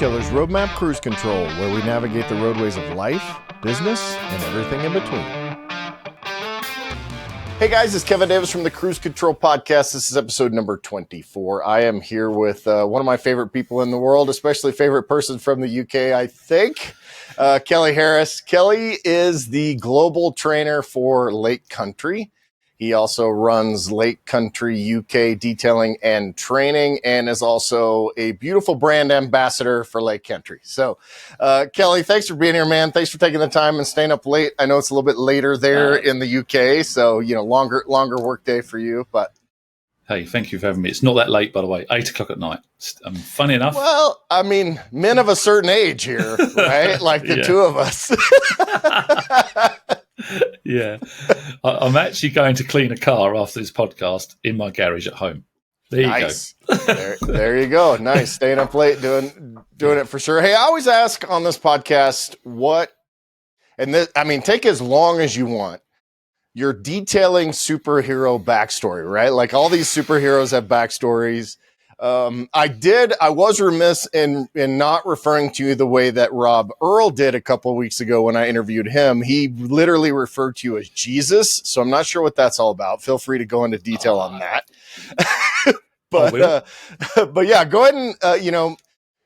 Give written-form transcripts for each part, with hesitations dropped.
Retailer's Roadmap Cruise Control, where we navigate the roadways of life, business, and everything in between. Hey guys, it's Kevin Davis from the Cruise Control Podcast. This is episode number 24. I am here with one of my favorite people in the world, especially favorite person from the UK, I think, Kelly Harris. Kelly is the global trainer for Lake Country. He also runs Lake Country UK detailing and training, and is also a beautiful brand ambassador for Lake Country. So, Kelly, thanks for being here, man. Thanks for taking the time and staying up late. I know it's a little bit later there in the UK, so longer work day for you. But hey, thank you for having me. It's not that late, by the way. 8 o'clock at night. Funny enough. Well, I mean, men of a certain age here, right? Like the two of us. Yeah. I'm actually going to clean a car after this podcast in my garage at home. There you go. there you go. Nice. Staying up late, doing it for sure. Hey, I always ask on this podcast take as long as you want. You're detailing superhero backstory, right? Like all these superheroes have backstories. I was remiss in not referring to you the way that Rob Earl did a couple of weeks ago when I interviewed him. He literally referred to you as Jesus. So I'm not sure what that's all about. Feel free to go into detail on that. But yeah, go ahead and,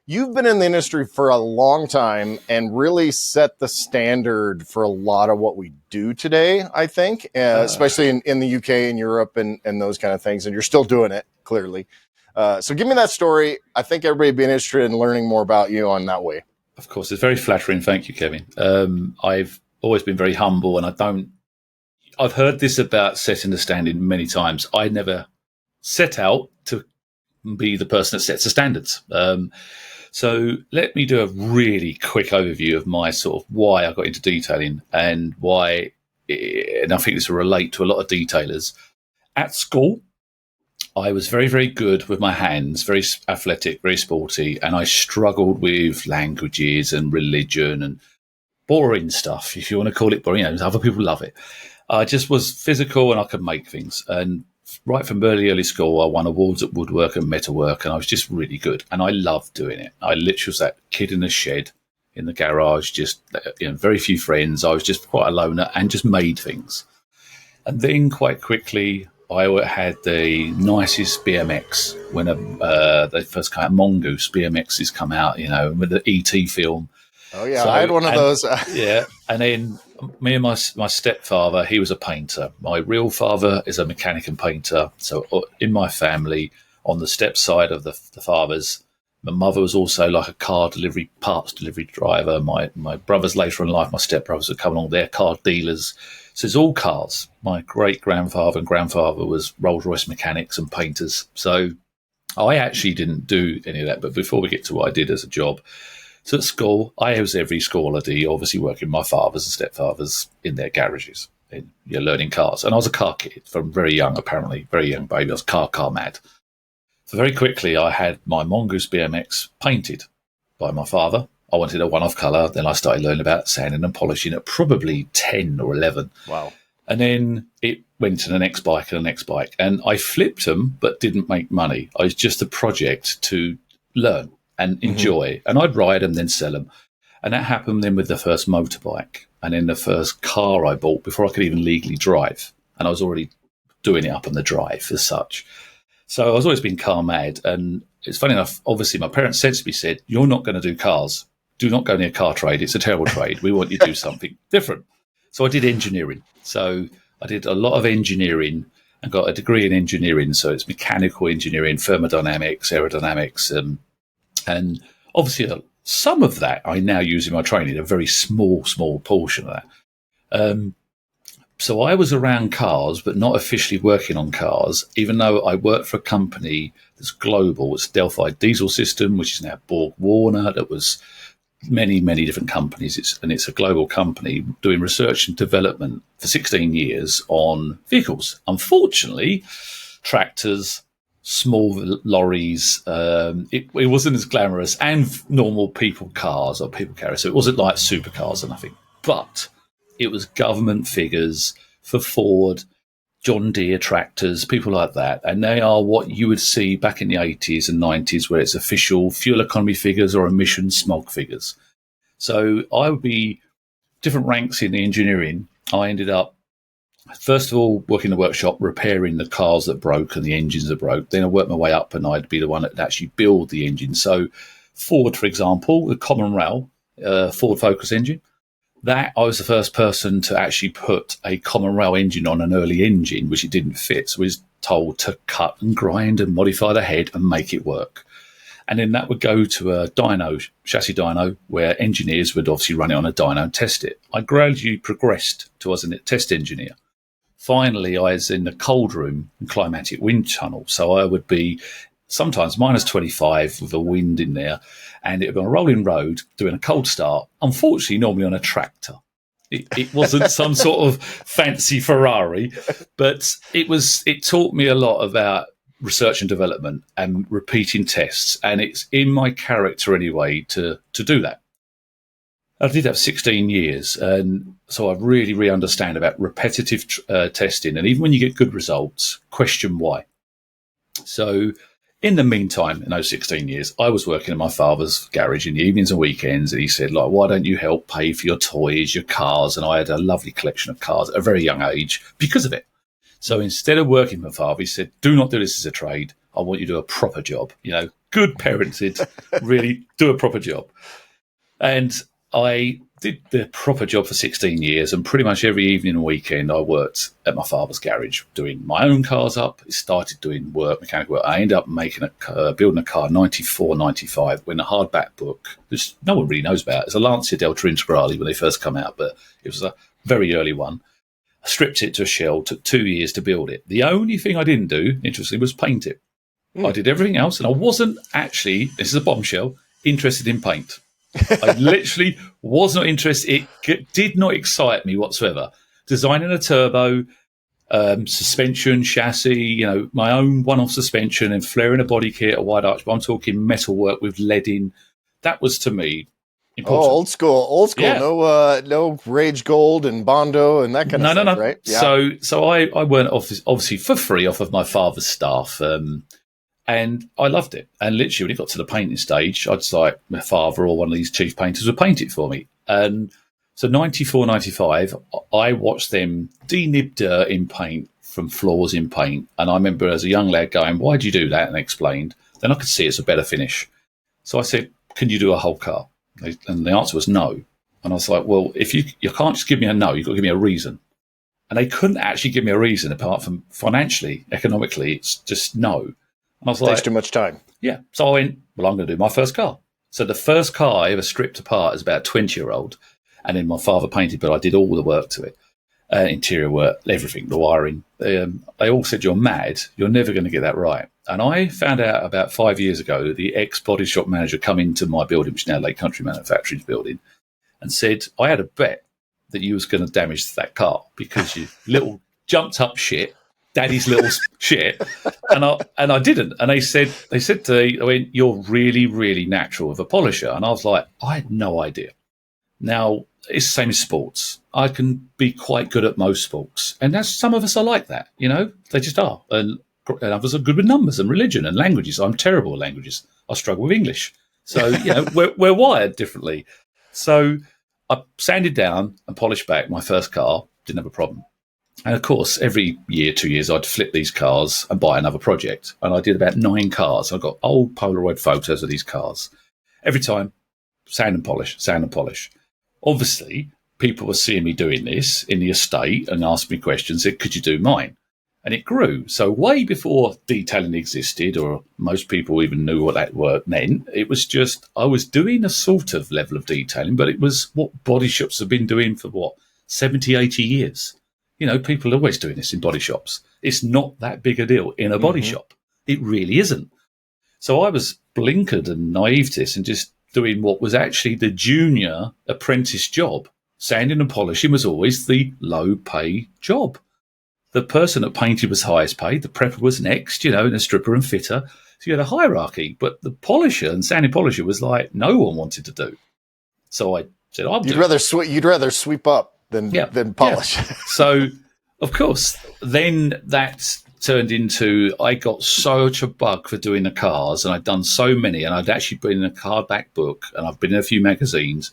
you've been in the industry for a long time and really set the standard for a lot of what we do today, I think, especially in the UK and Europe and those kind of things. And you're still doing it, clearly. So give me that story. I think everybody would be interested in learning more about you on that way. Of course, it's very flattering. Thank you, Kevin. I've always been very humble, and I've heard this about setting the standard many times. I never set out to be the person that sets the standards. So let me do a really quick overview of my sort of why I got into detailing and why, and I think this will relate to a lot of detailers. At school, I was very, very good with my hands, very athletic, very sporty, and I struggled with languages and religion and boring stuff, if you want to call it boring. Other people love it. I just was physical and I could make things. And right from early school, I won awards at woodwork and metalwork, and I was just really good. And I loved doing it. I literally was that kid in the shed, in the garage, just very few friends. I was just quite a loner and just made things. And then quite quickly, I had the nicest BMX when they first came out. Mongoose BMXs come out, with the ET film. Oh yeah, I had one of those. Yeah, and then me and my stepfather, he was a painter. My real father is a mechanic and painter. So in my family, on the step side of the fathers, my mother was also like a parts delivery driver. My brothers later in life, my stepbrothers would come along, they're car dealers. So it's all cars. My great-grandfather and grandfather was Rolls-Royce mechanics and painters. So I actually didn't do any of that. But before we get to what I did as a job, so at school, I was every school holiday, obviously working with my fathers and stepfathers in their garages, learning cars. And I was a car kid from very young, apparently, very young baby. I was car mad. So very quickly, I had my Mongoose BMX painted by my father. I wanted a one-off colour. Then I started learning about sanding and polishing at probably 10 or 11. Wow. And then it went to the next bike and the next bike. And I flipped them, but didn't make money. I was just a project to learn and enjoy. And I'd ride them, then sell them. And that happened then with the first motorbike. And then the first car I bought before I could even legally drive. And I was already doing it up on the drive as such. So I was always been car mad. And it's funny enough, obviously my parents sensibly said, you're not going to do cars. Do not go near car trade. It's a terrible trade. We want you to do something different. So I did engineering. So I did a lot of engineering and got a degree in engineering. So it's mechanical engineering, thermodynamics, aerodynamics. And obviously some of that I now use in my training, a very small portion of that. So I was around cars, but not officially working on cars, even though I worked for a company that's global. It's Delphi Diesel System, which is now Borg Warner. That was many, many different companies. It's a global company doing research and development for 16 years on vehicles. Unfortunately, tractors, small lorries, it wasn't as glamorous, and normal people cars or people carriers. So it wasn't like supercars or nothing. But it was government figures for Ford, John Deere tractors, people like that. And they are what you would see back in the 80s and 90s, where it's official fuel economy figures or emission smog figures. So I would be different ranks in the engineering. I ended up, first of all, working in the workshop, repairing the cars that broke and the engines that broke. Then I worked my way up and I'd be the one that would actually build the engine. So Ford, for example, the Common Rail, Ford Focus engine, that I was the first person to actually put a Common Rail engine on an early engine, which it didn't fit. So we was told to cut and grind and modify the head and make it work. And then that would go to a dyno, chassis dyno, where engineers would obviously run it on a dyno and test it. I gradually progressed to as a test engineer. Finally, I was in the cold room and climatic wind tunnel. So I would be sometimes minus 25 with a wind in there, and it would be on a rolling road doing a cold start, unfortunately, normally on a tractor. It wasn't some sort of fancy Ferrari, but it taught me a lot about research and development and repeating tests, and it's in my character anyway to do that. I did that for 16 years, and so I really understand about repetitive testing, and even when you get good results, question why. So in the meantime, in those 16 years, I was working at my father's garage in the evenings and weekends, and he said, like, why don't you help pay for your toys, your cars? And I had a lovely collection of cars at a very young age because of it. So instead of working for my father, he said, do not do this as a trade. I want you to do a proper job. Good parented, really do a proper job. And I did the proper job for 16 years, and pretty much every evening and weekend I worked at my father's garage doing my own cars up. I started doing mechanical work. I ended up building a car 94, 95 when the hardback book, which no one really knows about, it's a Lancia Delta Integrale when they first come out, but it was a very early one. I stripped it to a shell, took 2 years to build it. The only thing I didn't do, interestingly, was paint it. I did everything else, and I wasn't actually, this is a bombshell, interested in paint. I literally was not interested. It did not excite me whatsoever. Designing a turbo, suspension, chassis, my own one-off suspension and flaring a body kit, a wide arch, but I'm talking metal work with lead in. That was, to me, important. Oh, old school. Yeah. No Rage Gold and Bondo and that kind of stuff, right? Yeah. So I went obviously for free off of my father's staff. And I loved it. And literally, when it got to the painting stage, I'd like my father or one of these chief painters would paint it for me. And so 94, 95, I watched them denib dirt in paint from floors in paint. And I remember as a young lad going, why do you do that? And they explained. Then I could see it's a better finish. So I said, can you do a whole car? And the answer was no. And I was like, well, if you can't just give me a no, you've got to give me a reason. And they couldn't actually give me a reason apart from financially, economically, it's just no. And I was takes too much time. Yeah. So I went, well, I'm going to do my first car. So the first car I ever stripped apart is about a 20-year-old. And then my father painted, but I did all the work to it. Interior work, everything, the wiring. They all said, you're mad. You're never going to get that right. And I found out about 5 years ago, the ex-body shop manager come into my building, which is now Lake Country Manufacturing's building, and said, I had a bet that you was going to damage that car because you little jumped up shit. Daddy's little shit, and I didn't. And they said to me, I went, you're really, really natural with a polisher. And I was like, I had no idea. Now, it's the same as sports. I can be quite good at most sports. And some of us are like that, they just are. And others are good with numbers and religion and languages. I'm terrible at languages. I struggle with English. So, we're wired differently. So I sanded down and polished back my first car, didn't have a problem. And of course, every year, 2 years, I'd flip these cars and buy another project. And I did about 9 cars. I got old Polaroid photos of these cars. Every time, sand and polish, sand and polish. Obviously, people were seeing me doing this in the estate and asked me questions, said, could you do mine? And it grew. So way before detailing existed, or most people even knew what that word meant, it was just, I was doing a sort of level of detailing, but it was what body shops have been doing for 70, 80 years. People are always doing this in body shops. It's not that big a deal in a body shop. It really isn't. So I was blinkered and naive to this and just doing what was actually the junior apprentice job. Sanding and polishing was always the low pay job. The person that painted was highest paid. The prepper was next, and the stripper and fitter. So you had a hierarchy. But the polisher and sanding polisher was like no one wanted to do. So I said, you'd rather sweep up than polish. Yeah. So Of course. Then that turned into, I got such a bug for doing the cars, and I'd done so many, and I'd actually been in a hardback book, and I've been in a few magazines.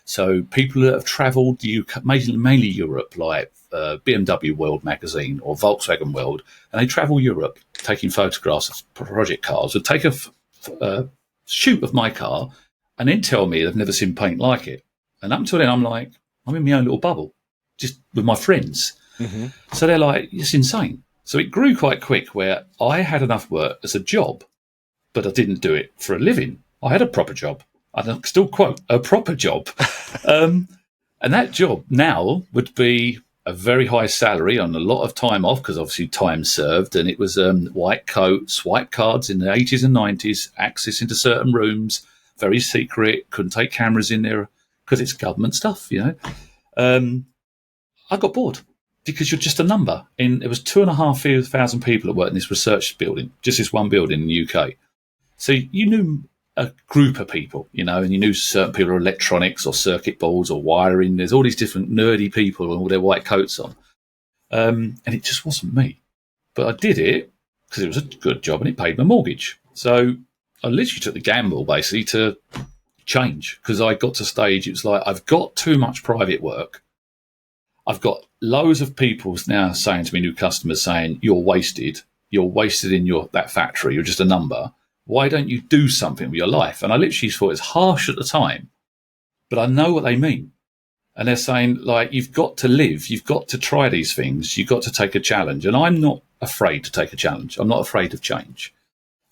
So people that have travelled the UK, mainly Europe, like BMW World magazine or Volkswagen World, and they travel Europe taking photographs of project cars, would take a shoot of my car and then tell me they've never seen paint like it. And up until then, I'm like, I'm in my own little bubble, just with my friends. Mm-hmm. So they're like, it's insane. So it grew quite quick where I had enough work as a job, but I didn't do it for a living. I had a proper job. I still quote a proper job. And that job now would be a very high salary on a lot of time off, because obviously time served. And it was white coats, swipe cards in the 80s and 90s, access into certain rooms, very secret, couldn't take cameras in there because it's government stuff, I got bored because you're just a number. And it was 2,500 people that worked in this research building, just this one building in the UK. So you knew a group of people, and you knew certain people are electronics or circuit boards or wiring. There's all these different nerdy people with all their white coats on. And it just wasn't me. But I did it because it was a good job and it paid my mortgage. So I literally took the gamble, basically, to change, because I got to stage, it was like, I've got too much private work. I've got loads of people now saying to me, new customers saying, you're wasted in that factory, you're just a number. Why don't you do something with your life? And I literally thought it's harsh at the time, but I know what they mean. And they're saying, like, you've got to live, you've got to try these things, you've got to take a challenge. And I'm not afraid to take a challenge. I'm not afraid of change.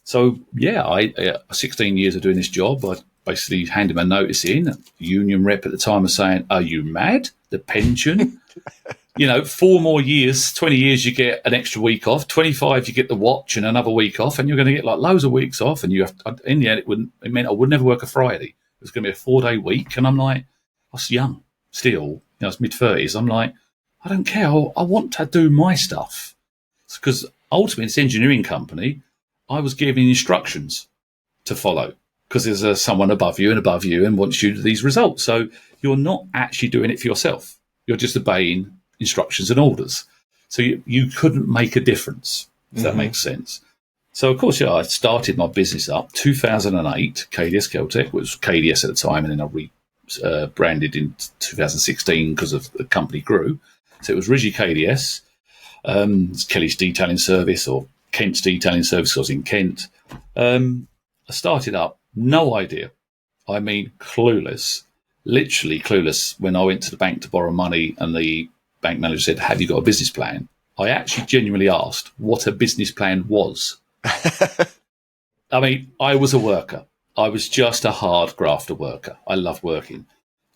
So, yeah, I 16 years of doing this job, I basically handed my notice in. The union rep at the time was saying, are you mad? The pension? 4 more years, 20 years, you get an extra week off. 25, you get the watch and another week off, and you're going to get like loads of weeks off. And you have to, in the end, it meant I would never work a Friday. It was going to be a 4-day week. And I'm like, I was young still, I was mid-30s. I'm like, I don't care. I want to do my stuff. Because ultimately, it's an engineering company. I was given instructions to follow because there's someone above you and wants you to these results. So you're not actually doing it for yourself. You're just obeying instructions and orders. So you couldn't make a difference, if that makes sense. So, of course, I started my business up 2008, KDS Keltec, which was KDS at the time, and then I rebranded in 2016 because of the company grew. So it was originally KDS, it's Kelly's Detailing Service or Kent's Detailing Service. I was in Kent. I started up, no idea. I mean, clueless, literally clueless. When I went to the bank to borrow money and the bank manager said, have you got a business plan? I actually genuinely asked what a business plan was. I mean, I was a worker. I was just a hard grafter worker. I loved working.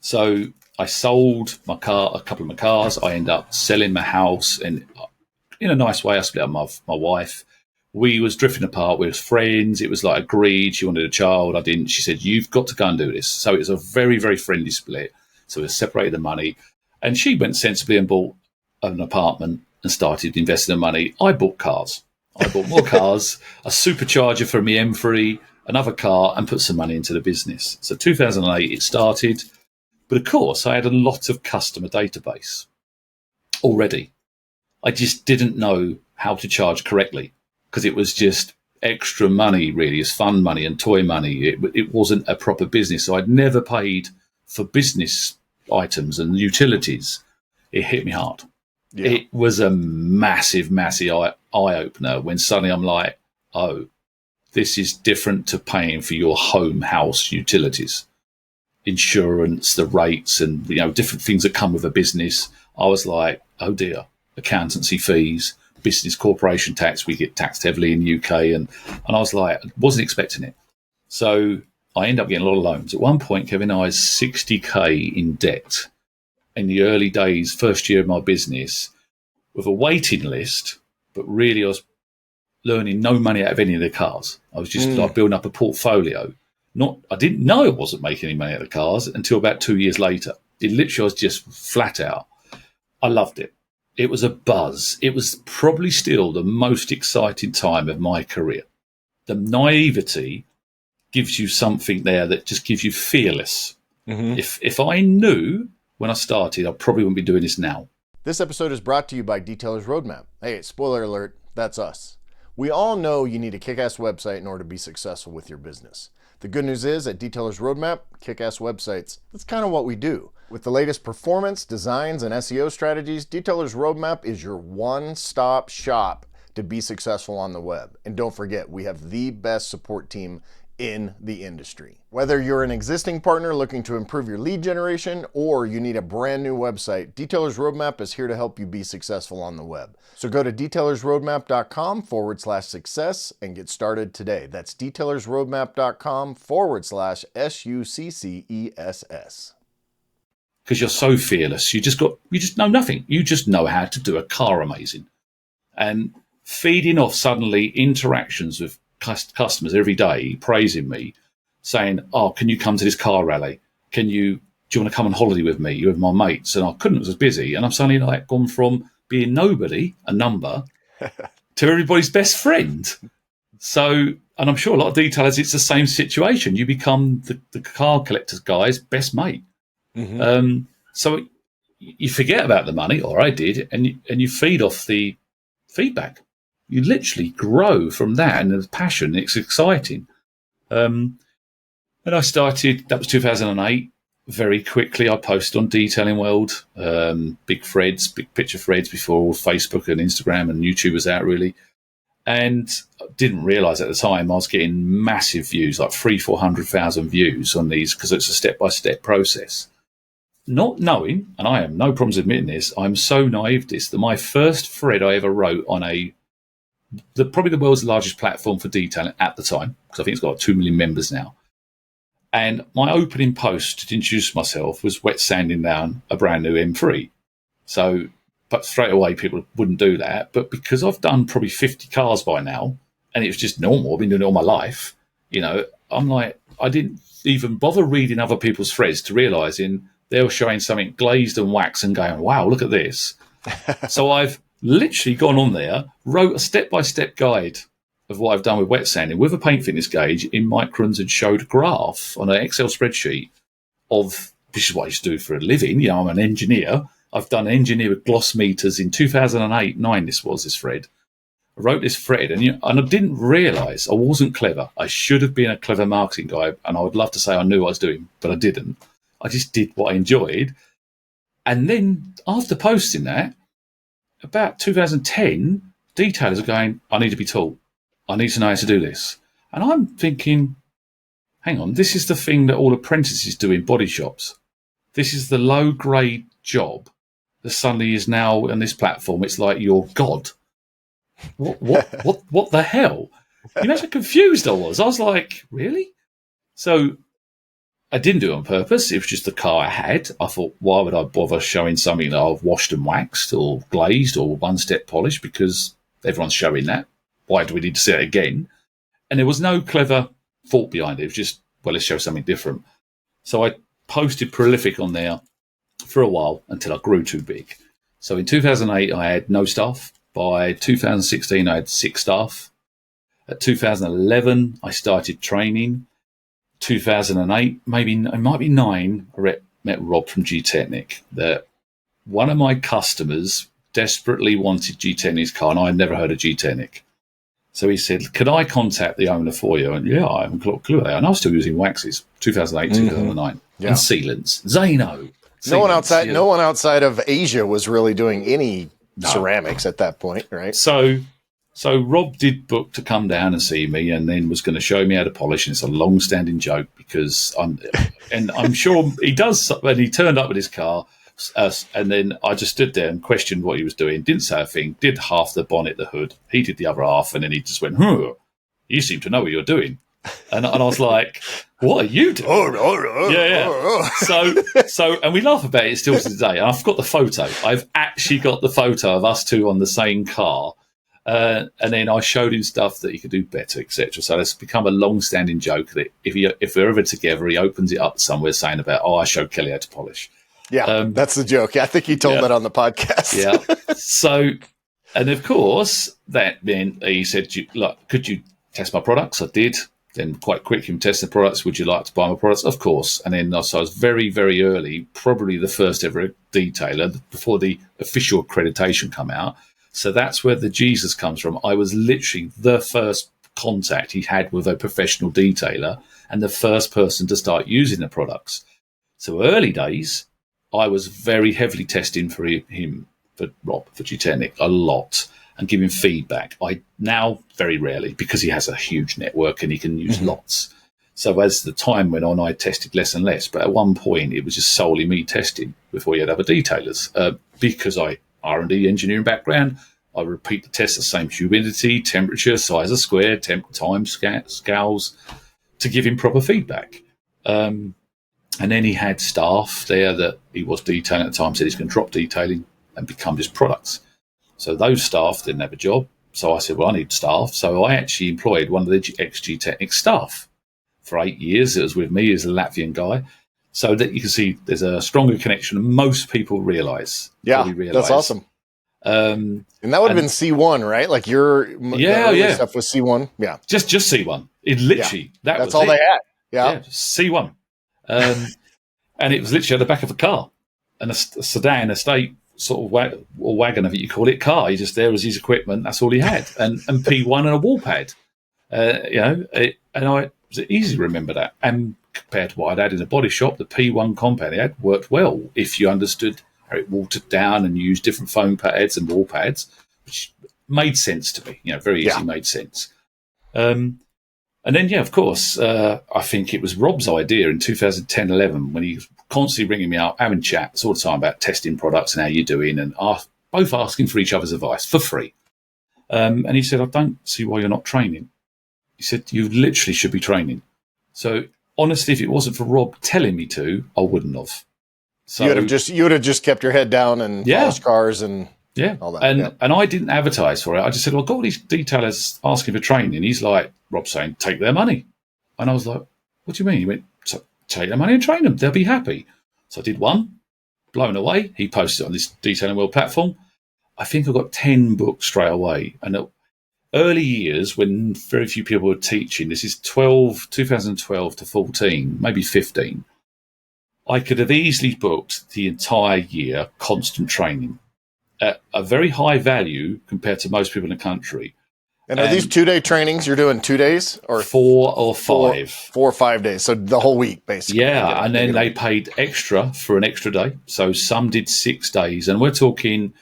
So I sold a couple of my cars. I ended up selling my house, and in a nice way, I split up my wife. We was drifting apart. We was friends. It was like agreed. She wanted a child. I didn't. She said, you've got to go and do this. So it was a very, very friendly split. So we separated the money. And she went sensibly and bought an apartment and started investing the money. I bought cars. I bought more cars, a supercharger for my M3, another car, and put some money into the business. So 2008, it started. But of course, I had a lot of customer database already. I just didn't know how to charge correctly because it was just extra money, really, as fun money and toy money. It wasn't a proper business. So I'd never paid for business items and utilities. It hit me hard. Yeah. It was a massive, massive eye-opener when suddenly I'm like, oh, this is different to paying for your home house utilities, insurance, the rates, and different things that come with a business. I was like, oh dear, accountancy fees, business corporation tax, we get taxed heavily in the UK. And I was like, I wasn't expecting it. So I ended up getting a lot of loans. At one point, Kevin, I was 60K in debt in the early days, first year of my business, with a waiting list, but really I was learning no money out of any of the cars. I was just like building up a portfolio. I didn't know I wasn't making any money out of the cars until about 2 years later. It literally was just flat out. I loved it. It was a buzz. It was probably still the most exciting time of my career. The naivety gives you something there that just gives you fearless. Mm-hmm. If I knew when I started, I probably wouldn't be doing this now. This episode is brought to you by Detailer's Roadmap. Hey, spoiler alert, that's us. We all know you need a kick-ass website in order to be successful with your business. The good news is, at Detailer's Roadmap, kick-ass websites, that's kind of what we do. With the latest performance, designs, and SEO strategies, Detailer's Roadmap is your one-stop shop to be successful on the web. And don't forget, we have the best support team in the industry. Whether you're an existing partner looking to improve your lead generation or you need a brand new website, Detailer's Roadmap is here to help you be successful on the web. So go to detailersroadmap.com/success and get started today. That's detailersroadmap.com/SUCCESS. Because you're so fearless. You just know nothing. You just know how to do a car amazing. And feeding off suddenly interactions with customers every day praising me, saying, "Oh, can you come to this car rally? Do you want to come on holiday with me? You're with my mates." And I couldn't, I was busy. And I've suddenly gone from being nobody, a number, to everybody's best friend. So, and I'm sure a lot of detailers, it's the same situation. You become the car collector's guy's best mate. Mm-hmm. So you forget about the money, or I did, and you feed off the feedback. You literally grow from that, and the passion. It's exciting. And I started. That was 2008. Very quickly, I posted on Detailing World, big picture threads before all Facebook and Instagram and YouTube was out really. And I didn't realise at the time I was getting massive views, like 300,000-400,000 views on these, because it's a step-by-step process. Not knowing, and I have no problems admitting this, I'm so naive this, that my first thread I ever wrote on probably the world's largest platform for detailing at the time, because I think it's got 2 million members now. And my opening post to introduce myself was wet sanding down a brand new M3. So, but straight away people wouldn't do that. But because I've done probably 50 cars by now, and it was just normal, I've been doing it all my life, I'm like, I didn't even bother reading other people's threads to realising they were showing something glazed and waxed and going, wow, look at this. So I've literally gone on there, wrote a step-by-step guide of what I've done with wet sanding with a paint thickness gauge in microns and showed a graph on an Excel spreadsheet of, this is what I used to do for a living. I'm an engineer. I've done engineer with gloss meters in 2008-9, this thread. I wrote this thread and I didn't realise I wasn't clever. I should have been a clever marketing guy, and I would love to say I knew what I was doing, but I didn't. I just did what I enjoyed. And then after posting that, about 2010, detailers are going, I need to be taught. I need to know how to do this. And I'm thinking, hang on, this is the thing that all apprentices do in body shops. This is the low-grade job that suddenly is now on this platform. It's like you're God. What the hell? You know how confused I was. I was like, really? So I didn't do it on purpose. It was just the car I had. I thought, why would I bother showing something that I've washed and waxed or glazed or one-step polished, because everyone's showing that. Why do we need to see it again? And there was no clever thought behind it. It was just, well, let's show something different. So I posted prolific on there for a while until I grew too big. So in 2008, I had no staff. By 2016, I had 6 staff. At 2011, I started training. 2008, maybe it might be 9, I met Rob from G-Technic. That one of my customers desperately wanted G-Technic's car, and I had never heard of G-Technic. So he said, could I contact the owner for you? And yeah, I haven't got a clue about that. And I was still using waxes, 2008, 2009, and sealants, Zano. No one outside of Asia was really doing any ceramics at that point, right? So Rob did book to come down and see me, and then was going to show me how to polish. And it's a long-standing joke because I'm sure he does. When he turned up with his car, and then I just stood there and questioned what he was doing. Didn't say a thing. Did half the bonnet, the hood. He did the other half, and then he just went, you seem to know what you're doing. And I was like, what are you doing? Yeah. So, and we laugh about it still to today. And I've got the photo. I've actually got the photo of us two on the same car. And then I showed him stuff that he could do better, etc. So it's become a long-standing joke that if we're ever together, he opens it up somewhere saying about, I showed Kelly how to polish. Yeah, that's the joke. I think he told that on the podcast. Yeah. So, and of course, that meant he said, look, could you test my products? I did. Then quite quick in testing the products. Would you like to buy my products? Of course. And then so I was very, very early, probably the first ever detailer before the official accreditation come out. So that's where the Jesus comes from. I was literally the first contact he had with a professional detailer and the first person to start using the products. So early days, I was very heavily testing for him, for Rob, for G-Technic, a lot, and giving feedback. I now very rarely, because he has a huge network and he can use lots. So as the time went on, I tested less and less. But at one point, it was just solely me testing before you had other detailers. Because I R&D engineering background, I would repeat the test, the same humidity, temperature, size of square, time scales, to give him proper feedback. And then he had staff there that he was detailing at the time, said he's going to drop detailing and become just products. So those staff didn't have a job. So I said, well, I need staff. So I actually employed one of the G-Technic staff for 8 years. It was with me as a Latvian guy. So that you can see there's a stronger connection than most people realise. Yeah, that's awesome. And that would have been C1, right? Like your stuff was C1. Yeah. Just C1. It literally, that's all they had. Yeah. C1. And it was literally at the back of a car. And a sedan, estate sort of wagon, I think you call it, car. He just there was his equipment. That's all he had. And P1 and a wall pad. And I was easy to remember that. And compared to what I'd had in a body shop, the P1 compound had worked well if you understood how it watered down and used different foam pads and wall pads, which made sense to me. Very easy made sense. And then, of course, I think it was Rob's idea in 2010-11 when he was constantly ringing me up, having chats all the time about testing products and how you're doing, and both asking for each other's advice for free. And he said, I don't see why you're not training. He said, you literally should be training. So honestly, if it wasn't for Rob telling me to, I wouldn't have. So you would have just kept your head down and polished cars and all that. And I didn't advertise for it. I just said, well, I've got all these detailers asking for training. He's like, Rob's saying, take their money. And I was like, what do you mean? He went, take their money and train them. They'll be happy. So I did one, blown away. He posted it on this Detailing World platform. I think I got 10 books straight away. And early years when very few people were teaching, this is 2012 to 14, maybe 15, I could have easily booked the entire year constant training at a very high value compared to most people in the country. And are these 2-day trainings you're doing 2 days? Or 4 or 5? 4 or 5 days. So the whole week, basically. Yeah, and then they paid extra for an extra day. So some did 6 days. And we're talking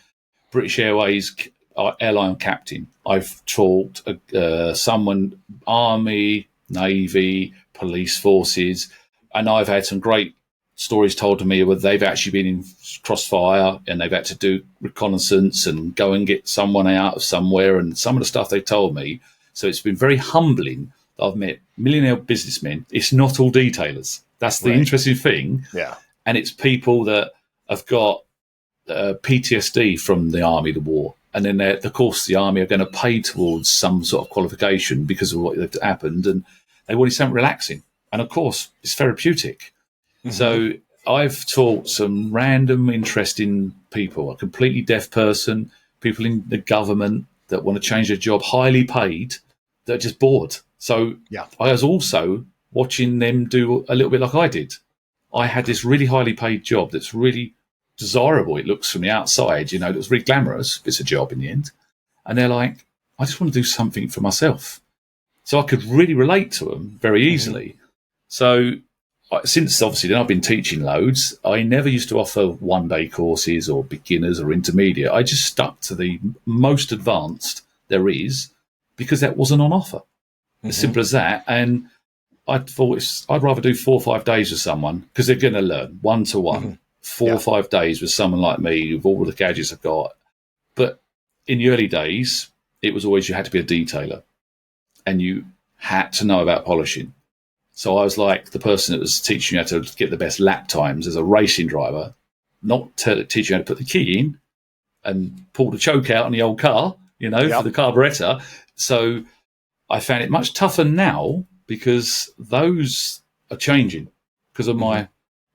British Airways airline captain. I've taught someone, Army, Navy, police forces, and I've had some great stories told to me where they've actually been in crossfire and they've had to do reconnaissance and go and get someone out of somewhere, and some of the stuff they told me. So it's been very humbling that I've met millionaire businessmen. It's not all detailers. That's the interesting thing. Yeah. And it's people that have got PTSD from the army, the war. And then, of course, the army are going to pay towards some sort of qualification because of what happened. And they wanted something relaxing. And, of course, it's therapeutic. Mm-hmm. So I've taught some random, interesting people, a completely deaf person, people in the government that want to change their job, highly paid, that are just bored. So I was also watching them do a little bit like I did. I had this really highly paid job that's really desirable. It looks from the outside, it looks really glamorous. It's a job in the end. And they're like, I just want to do something for myself. So I could really relate to them very easily. Mm-hmm. So since obviously then I've been teaching loads, I never used to offer 1-day courses or beginners or intermediate. I just stuck to the most advanced there is because that wasn't on offer. Mm-hmm. As simple as that. And I thought I'd rather do 4 or 5 days with someone because they're going to learn one-to-one. Mm-hmm. 4 or 5 days with someone like me with all the gadgets I've got. But in the early days, it was always you had to be a detailer and you had to know about polishing. So I was like the person that was teaching you how to get the best lap times as a racing driver, not teaching you how to put the key in and pull the choke out on the old car, for the carburetor. So I found it much tougher now because those are changing because of my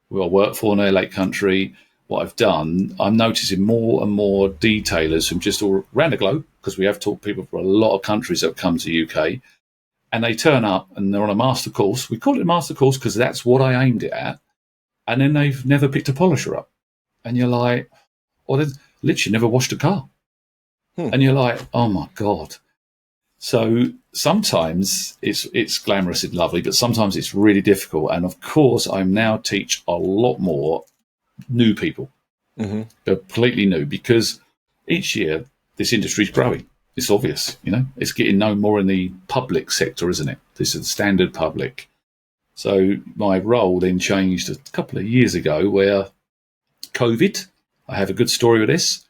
I work for in a Lake Country. What I've done, I'm noticing more and more detailers from just all around the globe, because we have taught people from a lot of countries that have come to the UK, And they turn up and they're on a master course. We call it a master course because that's what I aimed it at. And then they've never picked a polisher up. And you're like, or they've literally never washed a car. And you're like, oh my God. So sometimes it's glamorous and lovely, but sometimes it's really difficult. And of course, I now teach a lot more new people, completely new, because each year this industry is growing. It's obvious, it's getting known more in the public sector, isn't it? This is the standard public. So my role then changed a couple of years ago where COVID, I have a good story with this.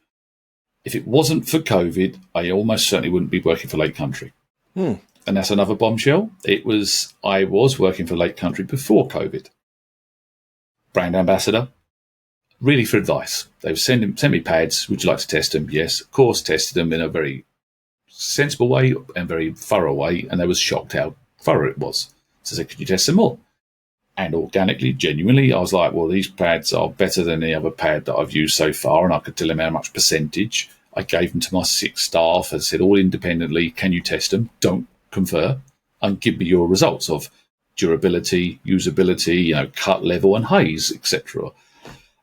If it wasn't for COVID, I almost certainly wouldn't be working for Lake Country. And that's another bombshell. I was working for Lake Country before COVID. Brand ambassador, really for advice. They would send me pads. Would you like to test them? Yes, of course, tested them in a very sensible way and very thorough way, and they was shocked how thorough it was. So I said, could you test some more? And organically, genuinely, I was like, well, these pads are better than any other pad that I've used so far, and I could tell them how much percentage. I gave them to my 6 staff and said, all independently, can you test them? Don't confer, and give me your results of durability, usability, cut level and haze, etc.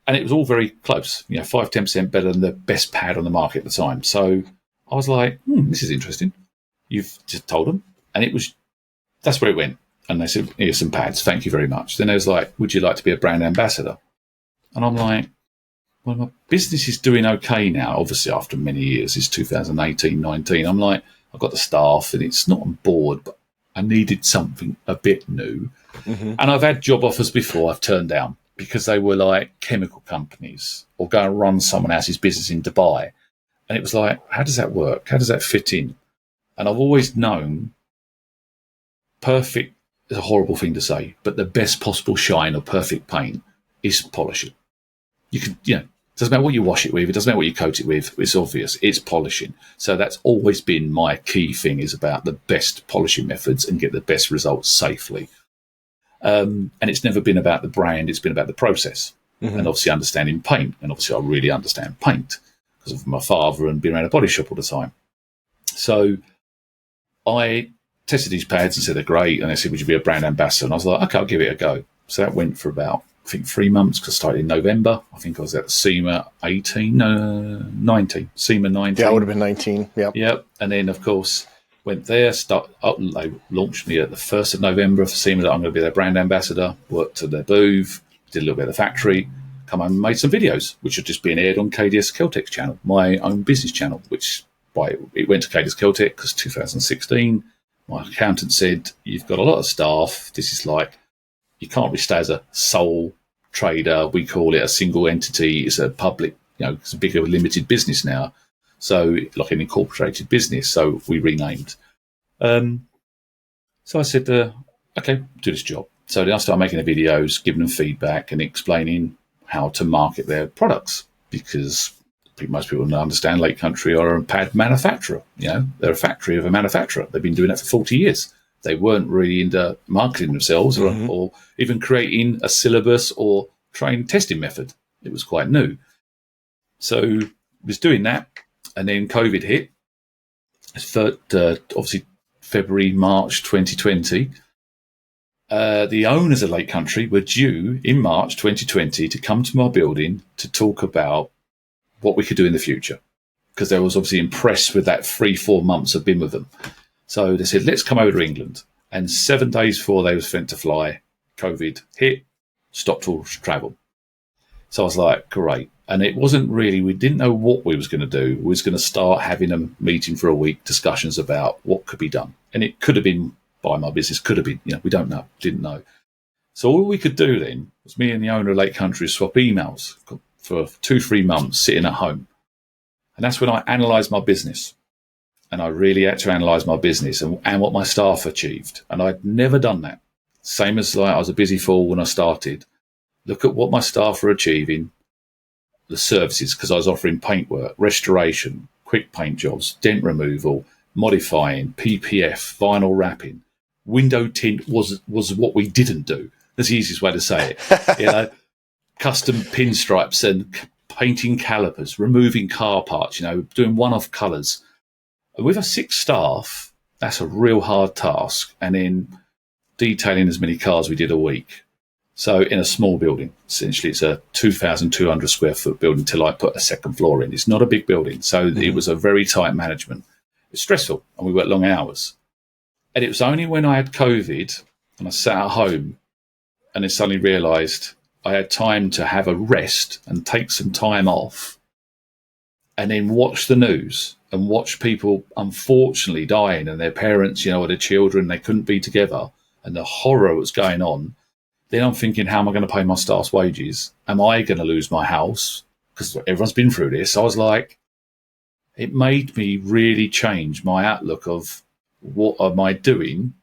And it was all very close, 5-10% better than the best pad on the market at the time. So I was like, this is interesting. You've just told them. And that's where it went. And they said, here's some pads. Thank you very much. Then they was like, would you like to be a brand ambassador? And I'm like, well, my business is doing okay now. Obviously, after many years, it's 2018, 19. I'm like, I've got the staff and it's not on board, but I needed something a bit new. And I've had job offers before I've turned down because they were like chemical companies or go and run someone else's business in Dubai. And it was like, how does that work? How does that fit in? And I've always known perfect is a horrible thing to say, but the best possible shine or perfect paint is polishing. You can, it doesn't matter what you wash it with, it doesn't matter what you coat it with, it's obvious, it's polishing. So that's always been my key thing, is about the best polishing methods and get the best results safely. And it's never been about the brand, it's been about the process. And obviously understanding paint. And obviously I really understand paint because of my father and being around a body shop all the time. So I tested these pads and said they're great. And they said, would you be a brand ambassador? And I was like, okay, I'll give it a go. So that went for about, I think, 3 months, because I started in November. I think I was at SEMA 19. SEMA 19. Yeah, it would have been 19. Yep. And then, of course, went there. They launched me at the 1st of November for SEMA that I'm going to be their brand ambassador. Worked at their booth, did a little bit of the factory, come home and made some videos, which are just being aired on KDS Keltec's channel, my own business channel, which it went to KDS Keltec because 2016. My accountant said, you've got a lot of staff. This is like, you can't really stay as a sole trader. We call it a single entity. It's a public, it's a bigger limited business now. So like an incorporated business. So we renamed. So I said, okay, do this job. So then I started making the videos, giving them feedback and explaining how to market their products, because most people don't understand Lake Country are a pad manufacturer. They're a factory of a manufacturer. They've been doing that for 40 years. They weren't really into marketing themselves or even creating a syllabus or trained testing method. It was quite new. So I was doing that, and then COVID hit. Obviously, February, March 2020. The owners of Lake Country were due in March 2020 to come to my building to talk about what we could do in the future, because they was obviously impressed with that 3-4 months I've been with them. So they said, let's come over to England. And 7 days before they was meant to fly, COVID hit, stopped all travel. So I was like, great. And it wasn't really, we didn't know what we was going to do. We was going to start having a meeting for a week, discussions about what could be done. And it could have been by my business, could have been, we don't know, didn't know. So all we could do then was me and the owner of Lake Country swap emails for 2-3 months sitting at home. And that's when I analysed my business. And I really had to analyse my business and what my staff achieved. And I'd never done that. Same as I was a busy fool when I started. Look at what my staff were achieving, the services, because I was offering paintwork, restoration, quick paint jobs, dent removal, modifying, PPF, vinyl wrapping. Window tint was what we didn't do. That's the easiest way to say it. Custom pinstripes and painting calipers, removing car parts, doing one-off colours. And with our 6 staff that's a real hard task. And then detailing as many cars we did a week. So in a small building, essentially it's a 2,200 square foot building till I put a second floor in. It's not a big building. So it was a very tight management. It's stressful and we worked long hours. And it was only when I had COVID and I sat at home and then suddenly realised I had time to have a rest and take some time off and then watch the news and watch people unfortunately dying and their parents, or their children, they couldn't be together and the horror was going on. Then I'm thinking, how am I going to pay my staff's wages? Am I going to lose my house? Because everyone's been through this. I was like, it made me really change my outlook of what am I doing?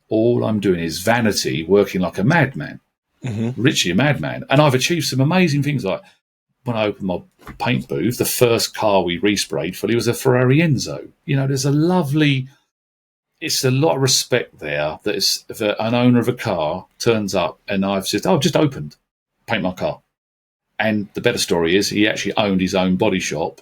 All I'm doing is vanity, working like a madman, literally a madman. And I've achieved some amazing things. Like when I opened my paint booth, the first car we resprayed fully was a Ferrari Enzo. There's it's a lot of respect there that if an owner of a car turns up and I've said, just opened, paint my car. And the better story is he actually owned his own body shop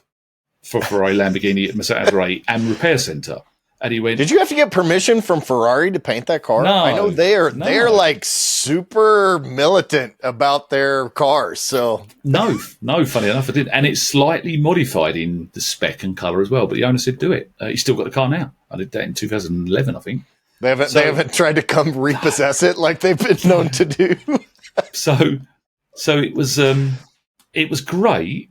for Ferrari, Lamborghini, Mercedes and repair centre. And he went, did you have to get permission from Ferrari to paint that car? No, I know they're like super militant about their cars. So no, funny enough, I didn't. And it's slightly modified in the spec and colour as well. But the owner said, do it. He's still got the car now. I did that in 2011, I think. They haven't tried to come repossess it like they've been known to do. So it was great.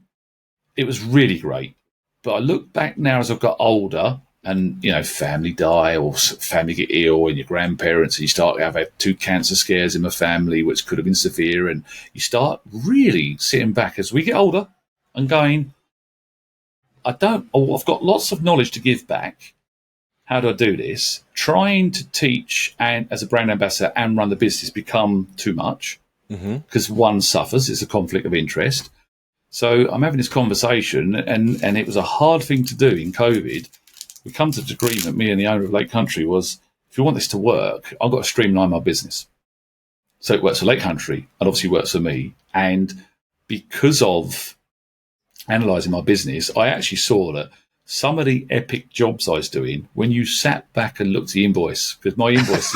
It was really great. But I look back now as I've got older. And, family die or family get ill and your grandparents and you start to have 2 cancer scares in my family, which could have been severe. And you start really sitting back as we get older and going, I've got lots of knowledge to give back. How do I do this? Trying to teach and as a brand ambassador and run the business become too much because one suffers. It's a conflict of interest. So I'm having this conversation and it was a hard thing to do in COVID. We come to the agreement, me and the owner of Lake Country, was if you want this to work, I've got to streamline my business. So it works for Lake Country and obviously works for me. And because of analysing my business, I actually saw that some of the epic jobs I was doing, when you sat back and looked at the invoice, because my invoice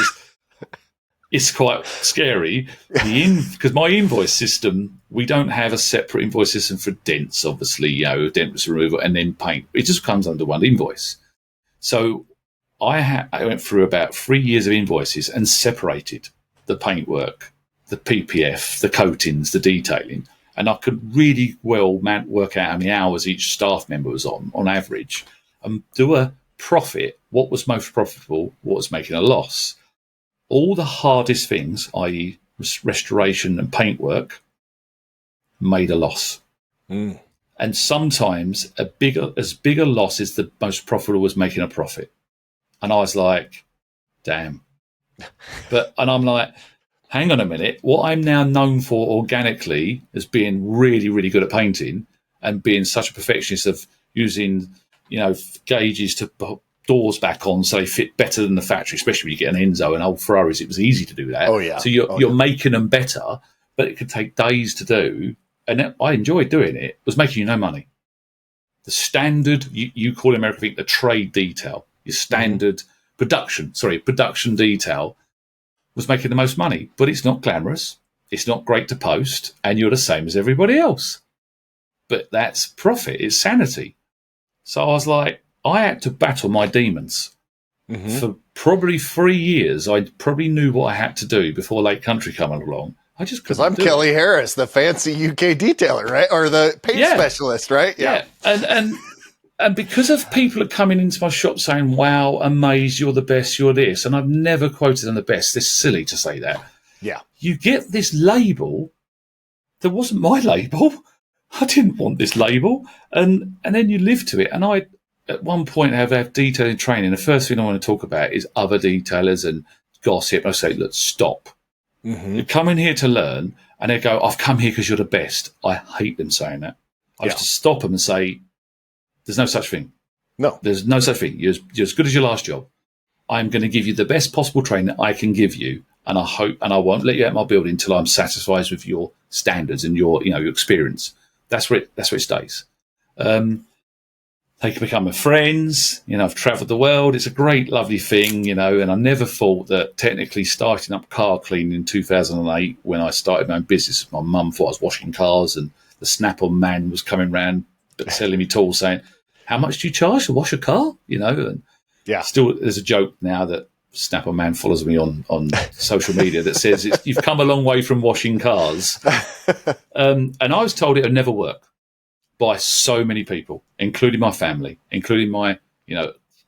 it's quite scary, because my invoice system, we don't have a separate invoice system for dents, obviously, dent removal and then paint. It just comes under one invoice. So I went through about 3 years of invoices and separated the paintwork, the PPF, the coatings, the detailing, and I could really well work out how many hours each staff member was on average, and do a profit, what was most profitable, what was making a loss. All the hardest things, i.e. restoration and paintwork, made a loss. And sometimes as big a loss as the most profitable was making a profit. And I was like, damn. And I'm like, hang on a minute. What I'm now known for organically as being really, really good at painting and being such a perfectionist of using, gauges to put doors back on so they fit better than the factory, especially when you get an Enzo and old Ferraris, it was easy to do that. Oh, yeah. So you're making them better, but it could take days to do. And I enjoyed doing it. It was making you no money. The standard, you call in America, I think, the trade detail, your standard production detail was making the most money. But it's not glamorous. It's not great to post. And you're the same as everybody else. But that's profit. It's sanity. So I was like, I had to battle my demons. For probably 3 years, I probably knew what I had to do before Lake Country coming along. Because I'm Kelly Harris, the fancy UK detailer, right? Or the paint specialist, right? Yeah. And because of people are coming into my shop saying, wow, amazed, you're the best, you're this. And I've never quoted them the best. It's silly to say that. Yeah. You get this label that wasn't my label. I didn't want this label. And then you live to it. And I, at one point, have detailing training. The first thing I want to talk about is other detailers and gossip. I say, look, stop. You come in here to learn, and they go, I've come here because you're the best. I hate them saying that. I have to stop them and say, there's no such thing. No. There's no such thing. You're as good as your last job. I'm going to give you the best possible training that I can give you, and I won't let you out of my building until I'm satisfied with your standards and your experience. That's where it stays. They can become my friends. I've travelled the world. It's a great, lovely thing, and I never thought that technically starting up car cleaning in 2008 when I started my own business, my mum thought I was washing cars and the Snap-on man was coming round selling me tools saying, how much do you charge to wash a car? And still there's a joke now that Snap-on man follows me on social media that says you've come a long way from washing cars. And I was told it would never work by so many people, including my family, including my,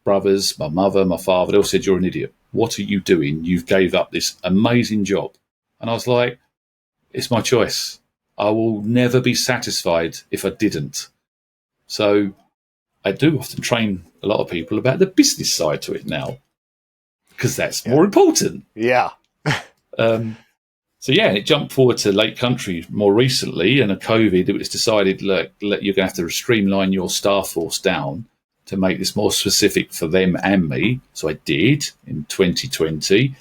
brothers, my mother, my father. They all said, you're an idiot. What are you doing? You've gave up this amazing job. And I was like, it's my choice. I will never be satisfied if I didn't. So I do often train a lot of people about the business side to it now, because that's more important. Yeah. So it jumped forward to Lake Country more recently, and a COVID, it was decided, look, you're going to have to streamline your staff force down to make this more specific for them and me. So I did in 2020.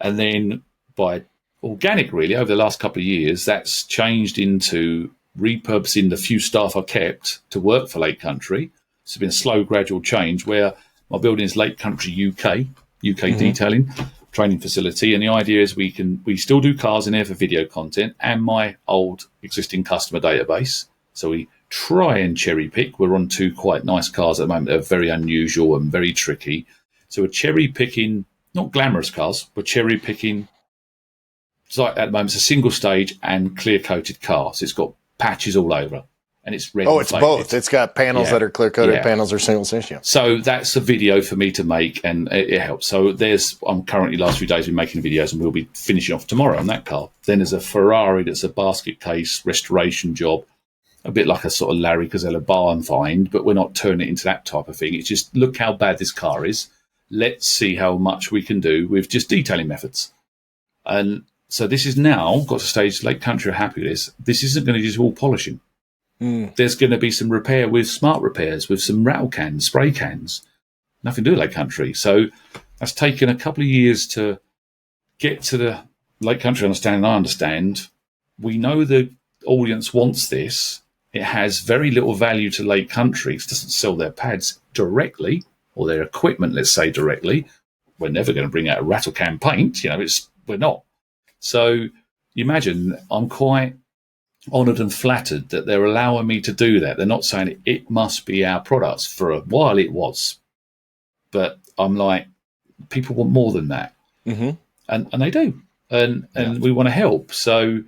And then by organic, really, over the last couple of years, that's changed into repurposing the few staff I kept to work for Lake Country. It's been a slow, gradual change where my building is Lake Country UK detailing training facility, and the idea is we still do cars in there for video content and my old existing customer database. So we try and cherry pick. We're on 2 quite nice cars at the moment. They're very unusual and very tricky. So we're cherry picking, not glamorous cars, we're cherry picking. So at the moment, it's a single stage and clear coated car. So it's got patches all over. And it's red. Oh, it's both. It's got panels that are clear coated, panels are single stage. Yeah. So that's a video for me to make, and it helps. So I'm currently last few days been making videos, and we'll be finishing off tomorrow on that car. Then there's a Ferrari that's a basket case restoration job, a bit like a sort of Larry Cazella barn find, but we're not turning it into that type of thing. It's just, look how bad this car is. Let's see how much we can do with just detailing methods. And so this is now got to stage Lake Country are happy with this. This isn't going to just all polishing. There's going to be some repair with smart repairs, with some rattle cans, spray cans. Nothing to do with Lake Country. So that's taken a couple of years to get to the Lake Country understanding. I understand. We know the audience wants this. It has very little value to Lake Country. It doesn't sell their pads directly, or their equipment, let's say, directly. We're never going to bring out a rattle can paint. We're not. So you imagine I'm quite honoured and flattered that they're allowing me to do that. They're not saying it must be our products. For a while it was. But I'm like, people want more than that. And they do. And we want to help. So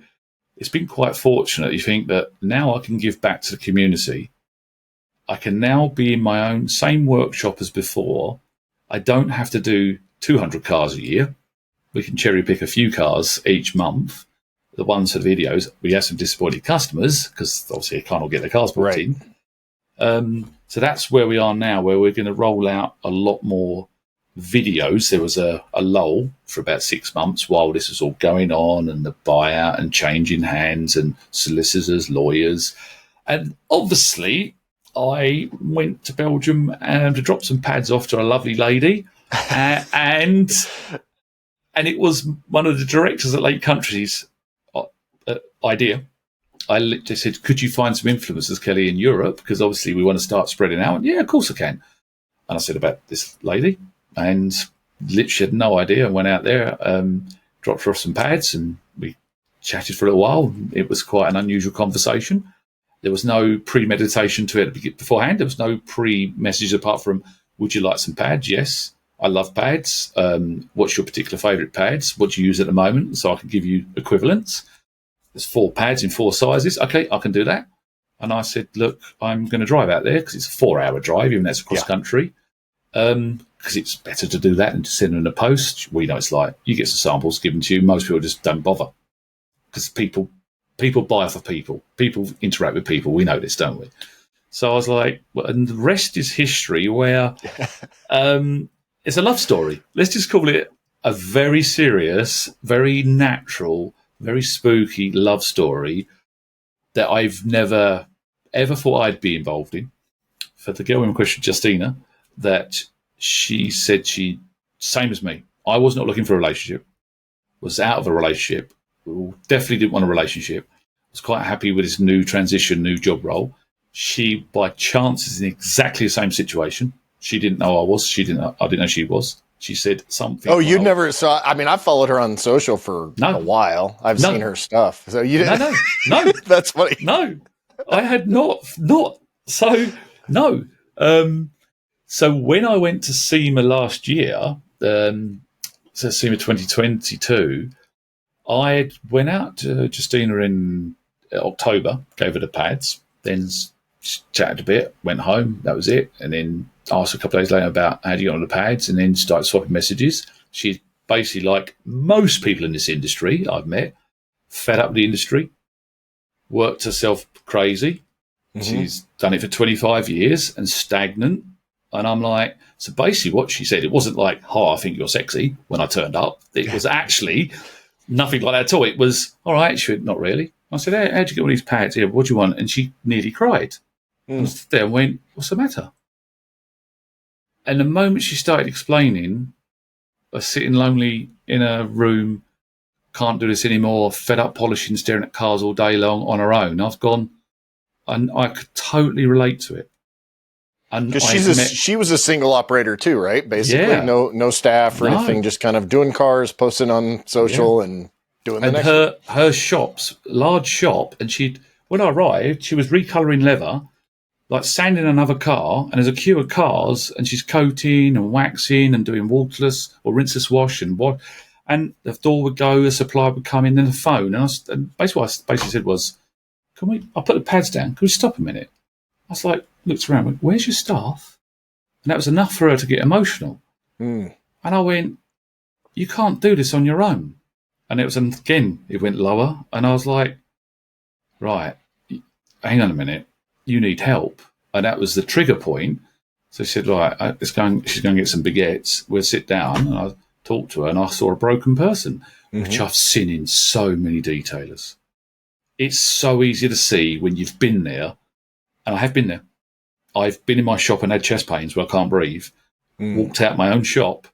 it's been quite fortunate. You think that now I can give back to the community. I can now be in my own same workshop as before. I don't have to do 200 cars a year. We can cherry pick a few cars each month. The ones for the videos, we have some disappointed customers because obviously they can't all get their cars booked in. So that's where we are now, where we're going to roll out a lot more videos. There was a lull for about 6 months while this was all going on, and the buyout and changing hands and solicitors, lawyers. And obviously I went to Belgium to drop some pads off to a lovely lady. And it was one of the directors at Lake Country's idea. I just said, could you find some influencers, Kelly, in Europe? Because obviously we want to start spreading out. And, yeah, of course I can. And I said about this lady, and literally had no idea. I went out there, dropped her off some pads, and we chatted for a little while. It was quite an unusual conversation. There was no premeditation to it beforehand. There was no pre-message apart from, would you like some pads? Yes. I love pads. What's your particular favourite pads? What do you use at the moment? So I can give you equivalents. There's 4 pads in 4 sizes. Okay, I can do that. And I said, look, I'm going to drive out there because it's a 4-hour drive, even though it's across country. Because it's better to do that than to send them in a post. Well, it's like you get some samples given to you. Most people just don't bother because people buy off of people. People interact with people. We know this, don't we? So I was like, well, and the rest is history where it's a love story. Let's just call it a very serious, very natural, very spooky love story that I've never, ever thought I'd be involved in. For the girl in question, Justina, that she said same as me. I was not looking for a relationship, was out of a relationship, definitely didn't want a relationship, was quite happy with this new transition, new job role. She, by chance, is in exactly the same situation. She didn't know I was. I didn't know she was. She said something. Oh, you never saw? I mean, I've followed her on social for a while. I've seen her stuff. So you didn't? No. That's funny. No, I had not. So no. So when I went to SEMA last year, so SEMA 2022, I went out to Justina in October, gave her the pads, then chatted a bit, went home, that was it, and then asked a couple of days later about how do you get on the pads, and then started swapping messages. She's basically, like most people in this industry I've met, fed up with the industry, worked herself crazy. Mm-hmm. She's done it for 25 years and stagnant. And I'm like, so basically what she said, it wasn't like, oh, I think you're sexy when I turned up. It was actually nothing like that at all. It was, all right, she went, not really. I said, hey, how'd you get all these pads here? What do you want? And she nearly cried. I stood there and went, what's the matter? And the moment she started explaining, I was sitting lonely in a room, can't do this anymore, fed up polishing, staring at cars all day long on her own. I've gone, and I could totally relate to it. Because she was a single operator too, right? Basically, no staff or anything, just kind of doing cars, posting on social, and doing the next. And her shop's large shop, and when I arrived, she was recolouring leather, like sanding another car, and there's a queue of cars, and she's coating and waxing and doing waterless or rinseless wash and what. And the door would go, the supplier would come in, then the phone, and basically what I said was, I put the pads down, can we stop a minute? I was like, looked around, went, where's your staff? And that was enough for her to get emotional. And I went, you can't do this on your own. And it went lower. And I was like, right, hang on a minute, you need help. And that was the trigger point. So she said, right, she's going to get some baguettes. We'll sit down. And I talked to her, and I saw a broken person, which I've seen in so many detailers. It's so easy to see when you've been there. And I have been there. I've been in my shop and had chest pains where I can't breathe, walked out my own shop,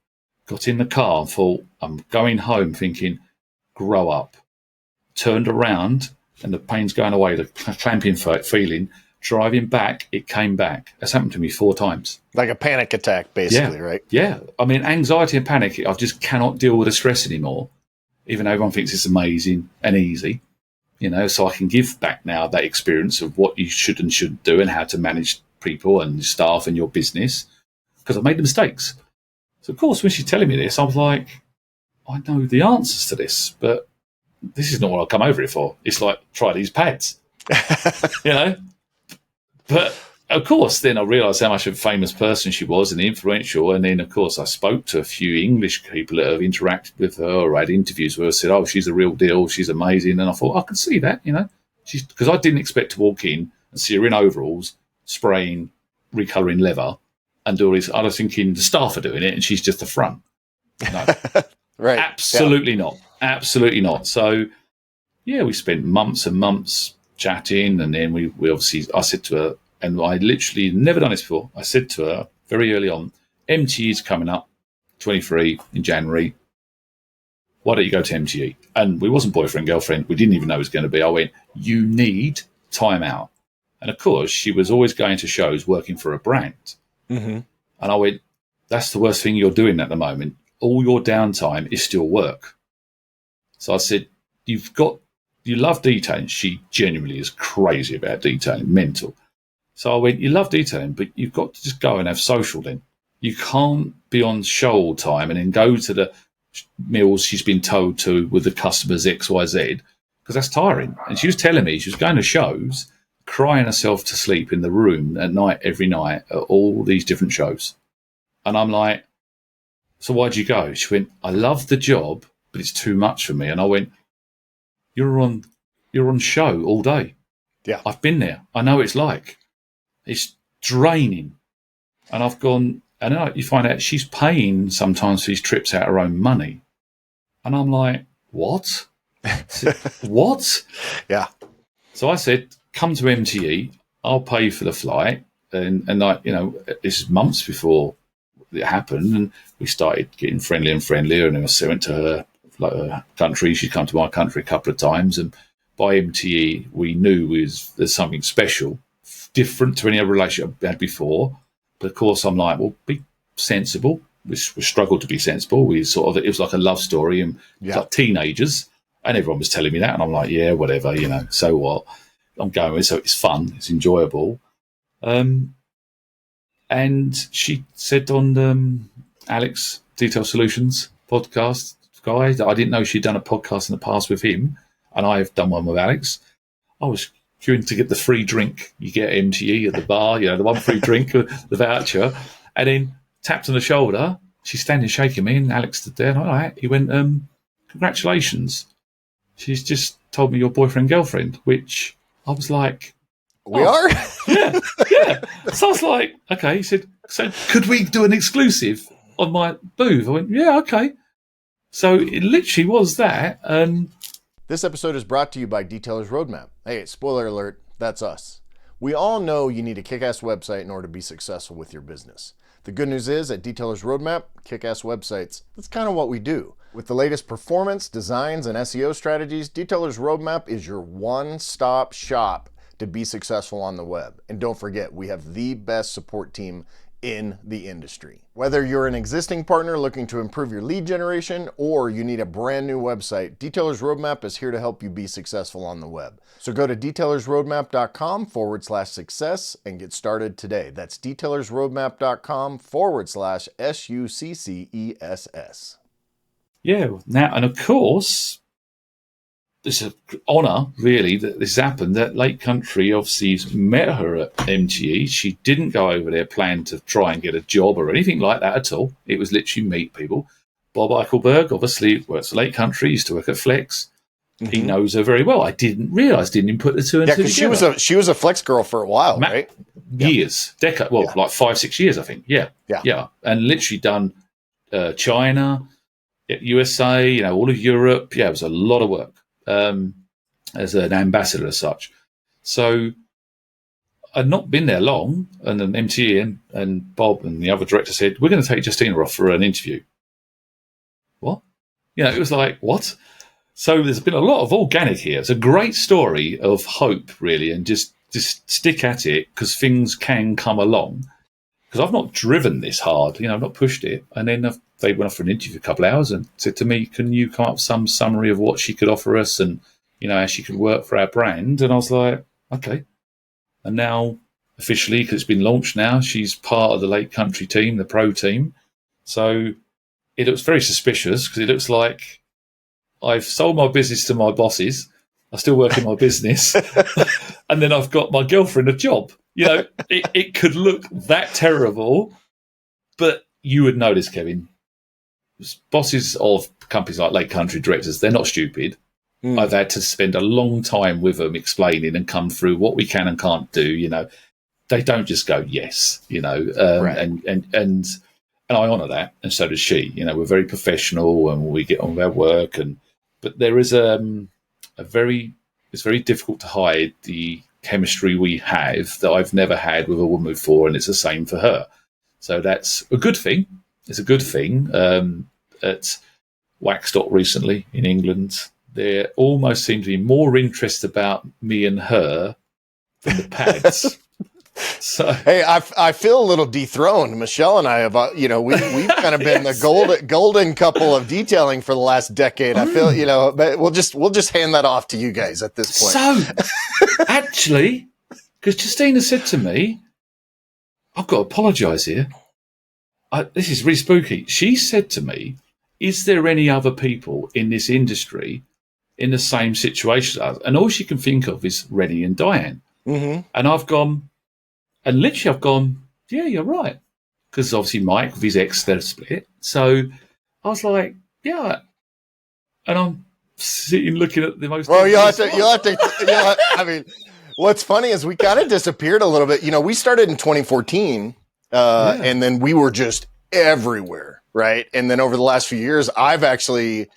got in the car and thought, I'm going home thinking, grow up. Turned around and the pain's going away, the clamping feeling. Driving back, it came back. That's happened to me 4 times. Like a panic attack, basically, right? Yeah. I mean, anxiety and panic, I just cannot deal with the stress anymore, even though everyone thinks it's amazing and easy. So I can give back now that experience of what you should and shouldn't do and how to manage people and staff and your business, because I've made the mistakes. So, of course, when she's telling me this, I was like, I know the answers to this, but this is not what I've come over here for. It's like, try these pads, But, of course, then I realised how much of a famous person she was and influential. And then, of course, I spoke to a few English people that have interacted with her or had interviews with her, said, oh, she's a real deal, she's amazing. And I thought, I can see that, because I didn't expect to walk in and see her in overalls, spraying, recolouring leather, and do all this. I was thinking the staff are doing it and she's just the front. No. Right. Absolutely not. Absolutely not. So, we spent months and months chatting, and then we obviously, I said to her, and I literally never done this before, I said to her very early on, MTE is coming up, 23 in January. Why don't you go to MTE? And we wasn't boyfriend, girlfriend. We didn't even know it was going to be. I went, you need time out. And, of course, she was always going to shows working for a brand. And I went, that's the worst thing you're doing at the moment. All your downtime is still work. So I said, you love detailing. She genuinely is crazy about detailing, mental. So I went, you love detailing, but you've got to just go and have social then. You can't be on show all the time and then go to the meals she's been told to with the customers XYZ, because that's tiring. And she was telling me she was going to shows, crying herself to sleep in the room at night, every night, at all these different shows. And I'm like, so why'd you go? She went, I love the job, but it's too much for me. And I went, you're on show all day. Yeah. I've been there. I know what it's like. It's draining. And I've gone, and then you find out she's paying sometimes for these trips out of her own money. And I'm like, what? Said, what? Yeah. So I said, come to MTE, I'll pay for the flight. And this is months before it happened. And we started getting friendlier and friendlier. And then I went to her country. She'd come to my country a couple of times. And by MTE, we knew there's something special different to any other relationship I've had before. But of course, I'm like, well, be sensible. We struggled to be sensible. It was like a love story, and like teenagers, and everyone was telling me that, and I'm like, yeah, whatever, so what? I'm going with, so it's fun, it's enjoyable. And she said on Alex Detail Solutions podcast guy that I didn't know she'd done a podcast in the past with him, and I've done one with Alex. I was queuing to get the free drink you get at MTE at the bar, the one free drink, the voucher, and then tapped on the shoulder. She's standing shaking me, and Alex stood there, and all right. He went, congratulations. She's just told me your boyfriend, girlfriend, which I was like, we are? Yeah. So I was like, okay. He said, so could we do an exclusive on my booth? I went, yeah, okay. So it literally was that. This episode is brought to you by Detailer's Roadmap. Hey, spoiler alert, that's us. We all know you need a kick-ass website in order to be successful with your business. The good news is at Detailer's Roadmap, kick-ass websites, that's kind of what we do. With the latest performance, designs, and SEO strategies, Detailer's Roadmap is your one-stop shop to be successful on the web. And don't forget, we have the best support team in the industry. Whether you're an existing partner looking to improve your lead generation or you need a brand new website, Detailer's Roadmap is here to help you be successful on the web. So go to detailersroadmap.com/success and get started today. That's detailersroadmap.com/SUCCESS. Yeah. Now, and of course, it's an honour, really, that this happened. That Lake Country obviously met her at MTE. She didn't go over there planning to try and get a job or anything like that at all. It was literally meet people. Bob Eichelberg, obviously, works at Lake Country, used to work at Flex. Mm-hmm. He knows her very well. I didn't realise, didn't even put the two and two together. She was a Flex girl for a while, right? Years, decade, like 5-6 years, I think. Yeah. And literally done China, USA, all of Europe. Yeah, it was a lot of work. As an ambassador as such. So I'd not been there long, and then MTE and Bob and the other director said, we're going to take Justina off for an interview. What? It was like, what? So there's been a lot of organic here. It's a great story of hope, really, and just stick at it because things can come along. Because I've not driven this hard, I've not pushed it. And then they went off for an interview for a couple of hours and said to me, can you come up with some summary of what she could offer us and, how she could work for our brand? And I was like, okay. And now, officially, because it's been launched now, she's part of the Lake Country team, the pro team. So it looks very suspicious because it looks like I've sold my business to my bosses. I still work in my business. And then I've got my girlfriend a job. It could look that terrible, but you would know this, Kevin. Bosses of companies like Lake Country, directors, they're not stupid. I've had to spend a long time with them explaining and come through what we can and can't do. They don't just go yes. Right. And I honour that, and so does she. We're very professional and we get on with our work, but there is it's very difficult to hide the chemistry we have that I've never had with a woman before, and it's the same for her. So that's a good thing. It's a good thing. At Waxstock recently in England, there almost seemed to be more interest about me and her than the pads. So hey, I feel a little dethroned. Michelle and I have, we've kind of been the golden couple of detailing for the last decade. I feel, but we'll just hand that off to you guys at this point. So actually, because Justina said to me, I've got to apologise here. This is really spooky. She said to me, is there any other people in this industry in the same situation as us? And all she can think of is Rennie and Diane. Mm-hmm. And I've gone, yeah, you're right. Because obviously Mike, with his ex, they're split. So I was like, yeah. And I'm sitting looking at the most... Well, you'll have to, I mean, what's funny is we kind of disappeared a little bit. We started in 2014, and then we were just everywhere, right? And then over the last few years, I've actually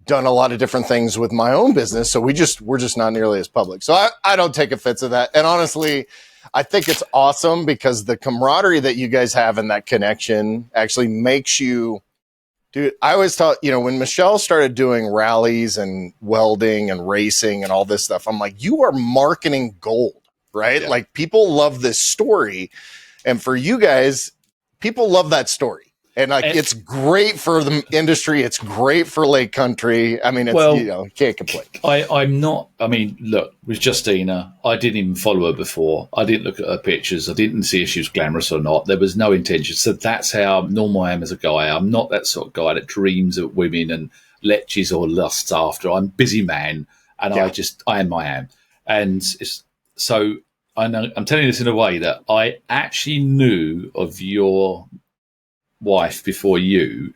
done a lot of different things with my own business. So we're just not nearly as public. So I don't take offense to that. And honestly, I think it's awesome because the camaraderie that you guys have and that connection actually makes you, dude, I always thought, when Michelle started doing rallies and welding and racing and all this stuff, I'm like, you are marketing gold right? Yeah. Like people love this story. And for you guys, people love that story. And like, it's great for the industry. It's great for Lake Country. I mean, it's, you can't complain. I'm not, I mean, look, with Justina, I didn't even follow her before. I didn't look at her pictures. I didn't see if she was glamorous or not. There was no intention. So that's how normal I am as a guy. I'm not that sort of guy that dreams of women and leches or lusts after. I'm a busy man, and I am. And so I know, I'm telling you this in a way that I actually knew of your wife before you,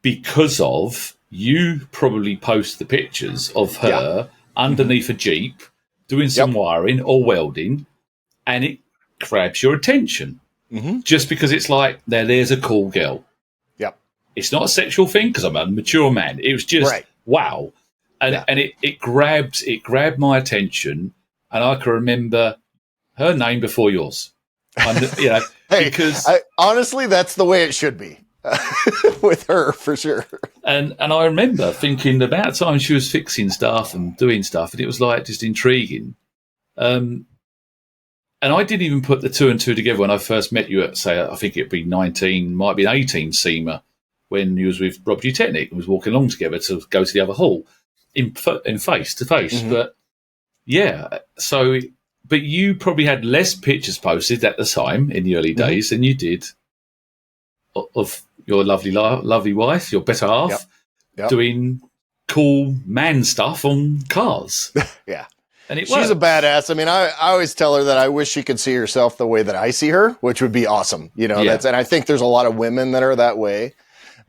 because of you probably post the pictures of her underneath a Jeep doing some wiring or welding, and it grabs your attention just because it's like, there's a cool girl. Yep. It's not a sexual thing because I'm a mature man. It was just wow, and it grabbed my attention, and I can remember her name before yours. Because honestly, that's the way it should be. With her, for sure. And I remember thinking about the time she was fixing stuff and doing stuff, and it was like just intriguing. And I didn't even put the two and two together when I first met you at, say, I think it'd be 19, might be 18 SEMA, when you was with Rob G Technic and was walking along together to go to the other hall in face to face. But but you probably had less pictures posted at the time in the early days than you did of your lovely wife, your better half, doing cool man stuff on cars. And she's a badass. I mean, I always tell her that I wish she could see herself the way that I see her, which would be awesome. And I think there's a lot of women that are that way,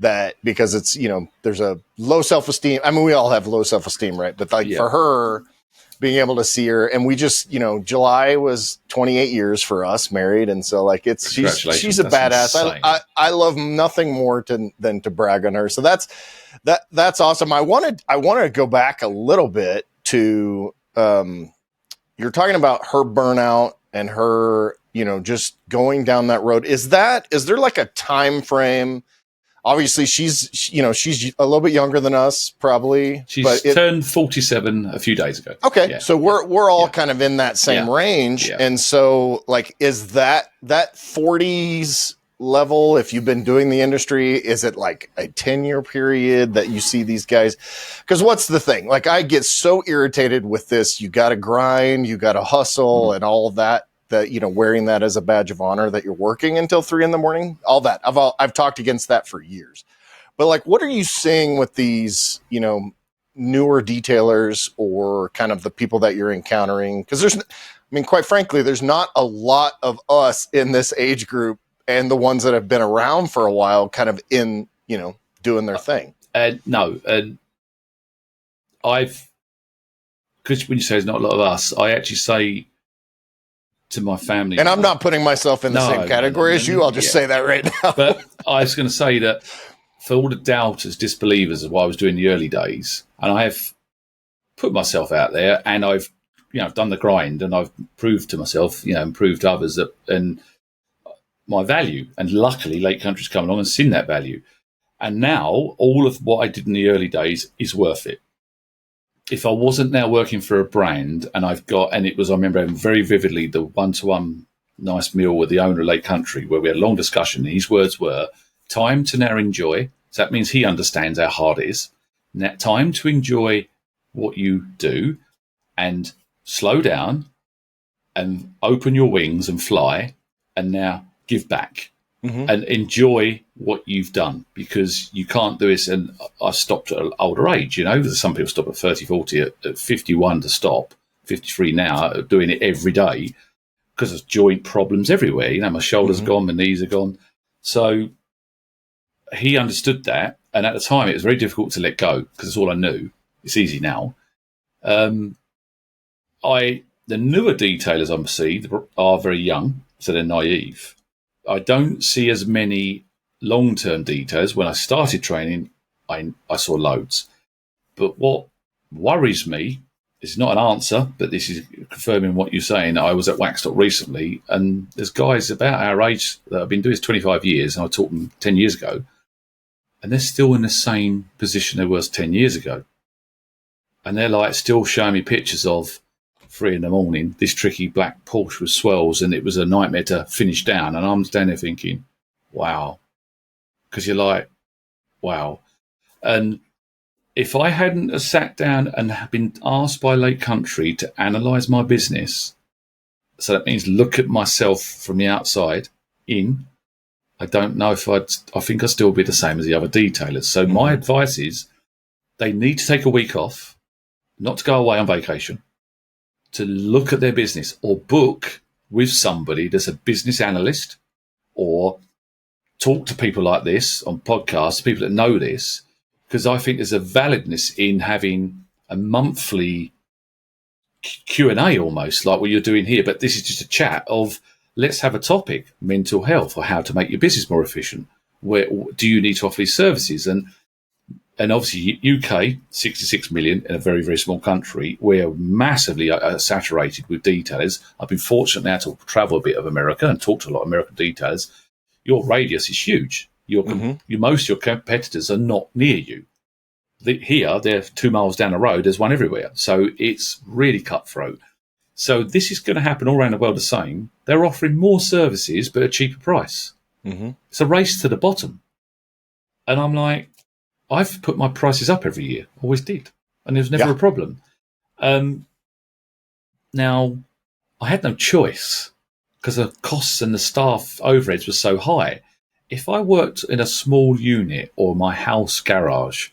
that because it's, there's a low self-esteem. I mean, we all have low self-esteem, right? But like for her, being able to see her, and we just, July was 28 years for us married. And so like, she's a badass. I love nothing more than to brag on her. So that's awesome. I want to go back a little bit to, you're talking about her burnout and her, just going down that road. Is there like a time frame? Obviously, she's a little bit younger than us, probably. She's turned 47 a few days ago. Okay, so we're all kind of in that same range, and so like, is that 40s level? If you've been doing the industry, is it like a 10-year period that you see these guys? Because what's the thing? Like, I get so irritated with this. You got to grind, you got to hustle, and all of that. That wearing that as a badge of honor, that you're working until 3 a.m, all that. I've talked against that for years. But like, what are you seeing with these, newer detailers, or kind of the people that you're encountering? Because quite frankly, there's not a lot of us in this age group, and the ones that have been around for a while, kind of in, doing their thing. No, because when you say there's not a lot of us, I actually say to my family, and I'm not putting myself in the same category as you. I'll just say that right now. But I was going to say that for all the doubters, disbelievers of what I was doing in the early days, and I have put myself out there, and I've done the grind, and I've proved to myself, and proved to others that and my value. And luckily, Lake Country's come along and seen that value, and now all of what I did in the early days is worth it. If I wasn't now working for a brand, and I remember having very vividly the one-to-one nice meal with the owner of Lake Country, where we had a long discussion. And his words were, time to now enjoy. So that means he understands how hard it is. Now, time to enjoy what you do, and slow down and open your wings and fly, and now give back. And enjoy what you've done, because you can't do this. And I stopped at an older age, some people stop at 30, 40, at 51 to stop, 53 now, doing it every day because of joint problems everywhere. My shoulders are gone, my knees are gone. So he understood that. And at the time, it was very difficult to let go because it's all I knew. It's easy now. The newer detailers I see are very young, so they're naive. I don't see as many long-term details. When I started training, I saw loads. But what worries me is not an answer, but this is confirming what you're saying. I was at Waxstock recently, and there's guys about our age that have been doing this 25 years, and I taught them 10 years ago, and they're still in the same position they was 10 years ago. And they're like still showing me pictures of 3 a.m, this tricky black Porsche with swirls, and it was a nightmare to finish down. And I'm standing there thinking, wow. Because you're like, wow. And if I hadn't have sat down and been asked by Lake Country to analyse my business, so that means look at myself from the outside in, I don't know if I think I'd still be the same as the other detailers. So my advice is they need to take a week off, not to go away on vacation, to look at their business or book with somebody that's a business analyst, or talk to people like this on podcasts, people that know this, because I think there's a validness in having a monthly Q&A almost like what you're doing here. But this is just a chat of, let's have a topic, mental health, or how to make your business more efficient. Where do you need to offer these services? And obviously, UK, 66 million in a very, very small country, we're massively saturated with detailers. I've been fortunate now to travel a bit of America and talk to a lot of American detailers. Your radius is huge. Most of your competitors are not near you. Here, they're 2 miles down the road. There's one everywhere. So it's really cutthroat. So this is going to happen all around the world the same. They're offering more services, but at a cheaper price. It's a race to the bottom. And I'm like, I've put my prices up every year, always did, and there's never a problem. Now, I had no choice because the costs and the staff overheads were so high. If I worked in a small unit or my house garage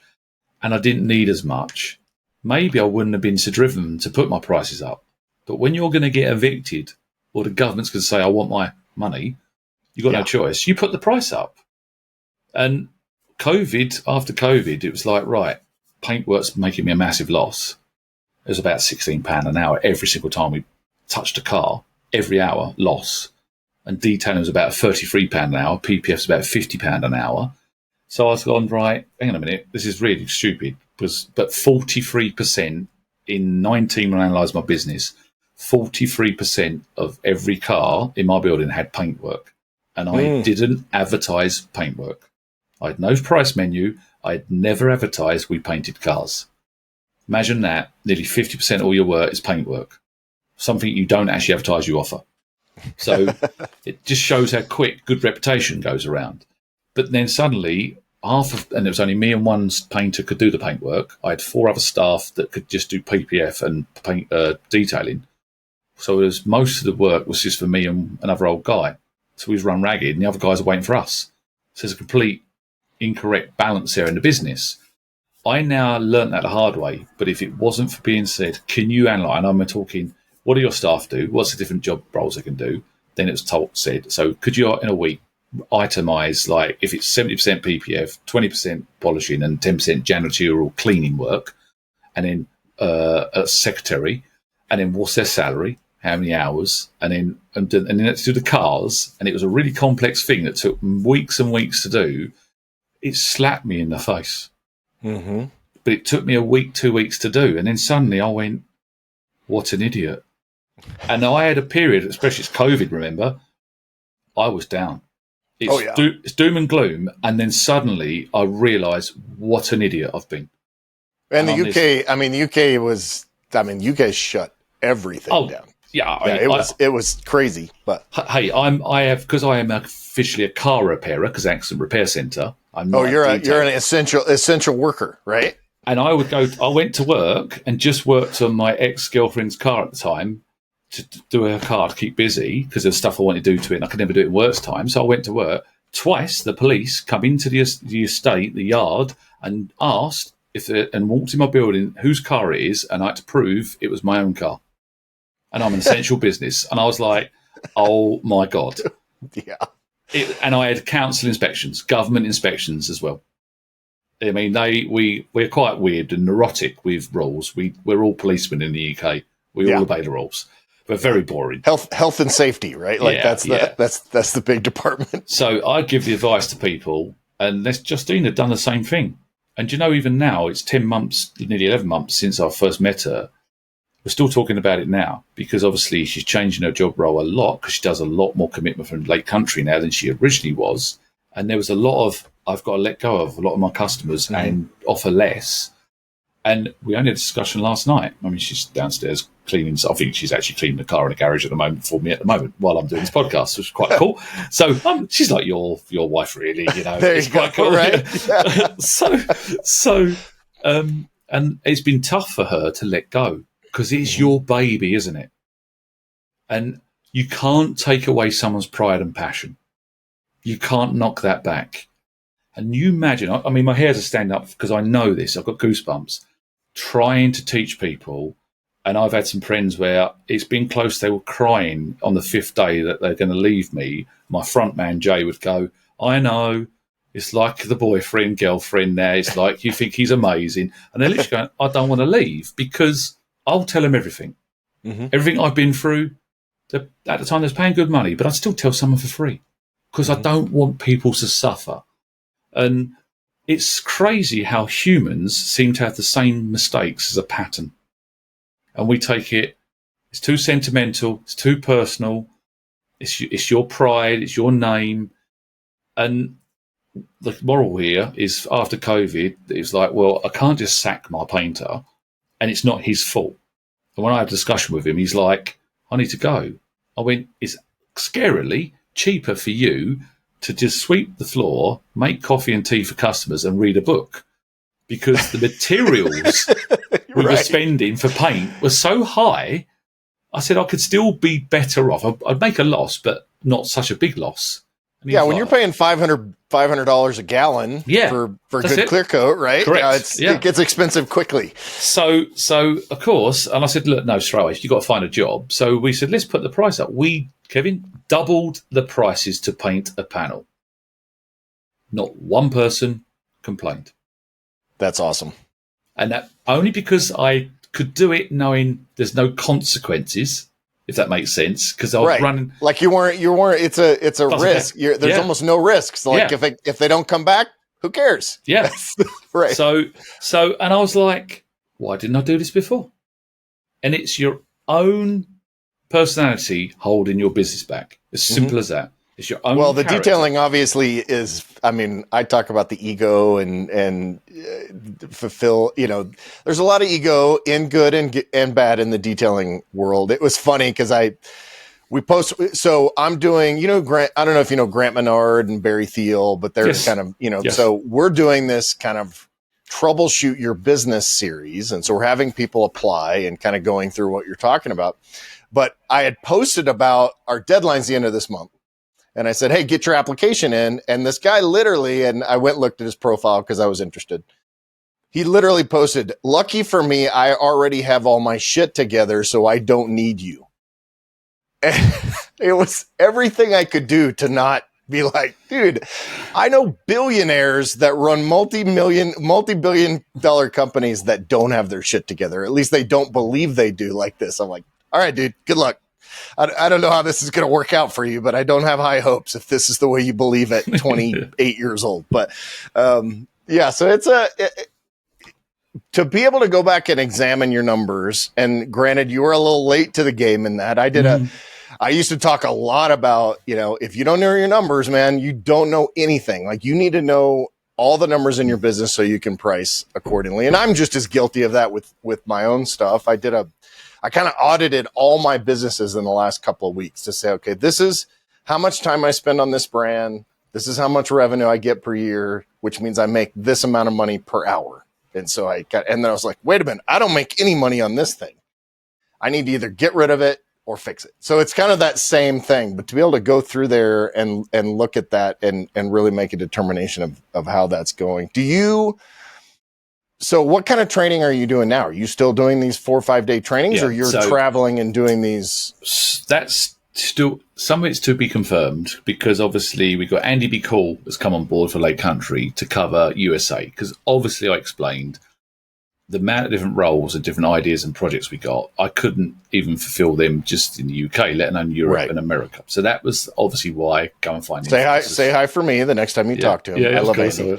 and I didn't need as much, maybe I wouldn't have been so driven to put my prices up. But when you're going to get evicted or the government's going to say, I want my money, you've got no choice. You put the price up. And after COVID, it was like, right, paintwork's making me a massive loss. It was about £16 an hour every single time we touched a car, every hour loss. And detailing was about £33 an hour, PPF's about £50 an hour. So I was gone, right, hang on a minute, this is really stupid. But 43% in 19 when I analysed my business, 43% of every car in my building had paintwork. And I didn't advertise paintwork. I had no price menu. I had never advertised we painted cars. Imagine that. Nearly 50% of all your work is paintwork. Something you don't actually advertise you offer. So it just shows how quick good reputation goes around. But then suddenly, and it was only me and one painter could do the paintwork. I had 4 other staff that could just do PPF and paint detailing. So most of the work was just for me and another old guy. So we was run ragged, and the other guys are waiting for us. So there's a complete incorrect balance there in the business. I now learnt that the hard way, but if it wasn't for being said, can you analyse, and I'm talking, what do your staff do? What's the different job roles they can do? Then it was said, so could you in a week itemise, like if it's 70% PPF, 20% polishing and 10% janitorial cleaning work, and then a secretary, and then what's their salary, how many hours, and then let's do the cars. And it was a really complex thing that took weeks and weeks to do. It slapped me in the face. But it took me a week, 2 weeks to do. And then suddenly I went, what an idiot. And I had a period, especially it's COVID, remember, I was down. It's doom and gloom. And then suddenly I realised what an idiot I've been. And the UK shut everything down. It was crazy. But hey, because I am officially a car repairer, because accident repair centre. You're an essential worker, right? And I went to work and just worked on my ex-girlfriend's car at the time to do her car to keep busy because there's stuff I wanted to do to it and I could never do it in work's time. So I went to work. Twice the police come into the estate, the yard, and asked and walked in my building whose car it is, and I had to prove it was my own car. And I'm an essential business. And I was like, oh my God. Yeah. And I had council inspections, government inspections as well. I mean, we're quite weird and neurotic with rules. We're all policemen in the UK. We all obey the rules. We're very boring. Health and safety, right? Like that's the big department. So I give the advice to people, and Justine had done the same thing. And even now, it's 10 months, nearly 11 months since I first met her. We're still talking about it now because obviously she's changing her job role a lot because she does a lot more commitment from Lake Country now than she originally was. And there was a lot of, I've got to let go of a lot of my customers and offer less. And we only had a discussion last night. I mean, she's downstairs cleaning. So I think she's actually cleaning the car in the garage at the moment for me at the moment while I'm doing this podcast, which is quite cool. So she's like your wife, really. You know, There it's you go, quite cool, right? And it's been tough for her to let go because it's your baby, isn't it? And you can't take away someone's pride and passion. You can't knock that back. And you imagine, I mean, my hairs are standing up because I know this. I've got goosebumps. Trying to teach people, and I've had some friends where it's been close. They were crying on the 5th day that they're going to leave me. My front man, Jay, would go, I know, it's like the boyfriend, girlfriend now. It's like you think he's amazing. And they're literally going, I don't want to leave because I'll tell them everything. Mm-hmm. Everything I've been through. At the time, they're paying good money, but I'd still tell someone for free because I don't want people to suffer. And it's crazy how humans seem to have the same mistakes as a pattern. And we take it's too sentimental, it's too personal, it's your pride, it's your name. And the moral here is after COVID, it's like, well, I can't just sack my painter and it's not his fault. And when I had a discussion with him, he's like, I need to go. I went, it's scarily cheaper for you to just sweep the floor, make coffee and tea for customers and read a book because the materials we were spending for paint was so high. I said I could still be better off. I'd make a loss, but not such a big loss. When you're paying $500 a gallon for good clear coat, right? Correct. It gets expensive quickly. So of course, and I said, look, no, straight away, you've got to find a job. So we said, let's put the price up. Kevin, doubled the prices to paint a panel. Not one person complained. That's awesome. And that only because I could do it knowing there's no consequences, if that makes sense, because I was running like you weren't. It's a risk. There's almost no risks. Like if they don't come back, who cares? Yeah, right. So, and I was like, why didn't I do this before? And it's your own personality holding your business back. As simple as that. It's your own. Well, the character. detailing obviously is. I mean, I talk about the ego and fulfill. You know, there's a lot of ego in good and bad in the detailing world. It was funny because we post. So I'm doing. You know, Grant. I don't know if you know Grant Menard and Barry Thiel, but they're kind of So we're doing this kind of troubleshoot your business series, and so we're having people apply and kind of going through what you're talking about. But I had posted about our deadlines the end of this month. And I said, hey, get your application in. And this guy literally, and I went and looked at his profile because I was interested. He literally posted, lucky for me, I already have all my shit together, so I don't need you. And it was everything I could do to not be like, dude, I know billionaires that run multi-billion dollar companies that don't have their shit together. At least they don't believe they do like this. I'm like, all right, dude, good luck. I don't know how this is going to work out for you, but I don't have high hopes if this is the way you believe at 28 years old. But so it's to be able to go back and examine your numbers. And granted, you were a little late to the game in that. I used to talk a lot about, if you don't know your numbers, man, you don't know anything. Like you need to know all the numbers in your business so you can price accordingly. And I'm just as guilty of that with my own stuff. I kind of audited all my businesses in the last couple of weeks to say, okay, this is how much time I spend on this brand. This is how much revenue I get per year, which means I make this amount of money per hour. And so and then I was like, wait a minute, I don't make any money on this thing. I need to either get rid of it or fix it. So it's kind of that same thing, but to be able to go through there and look at that and really make a determination of how that's going. So what kind of training are you doing now? Are you still doing these 4 or 5 day trainings or you're traveling and doing these? That's still, some of it's to be confirmed because obviously we've got Andy B. Cool has come on board for Lake Country to cover USA because obviously I explained the amount of different roles and different ideas and projects we got. I couldn't even fulfill them just in the UK, let alone Europe and America. So that was obviously why go and find Say hi for me the next time you talk to him. Yeah, I love Andy.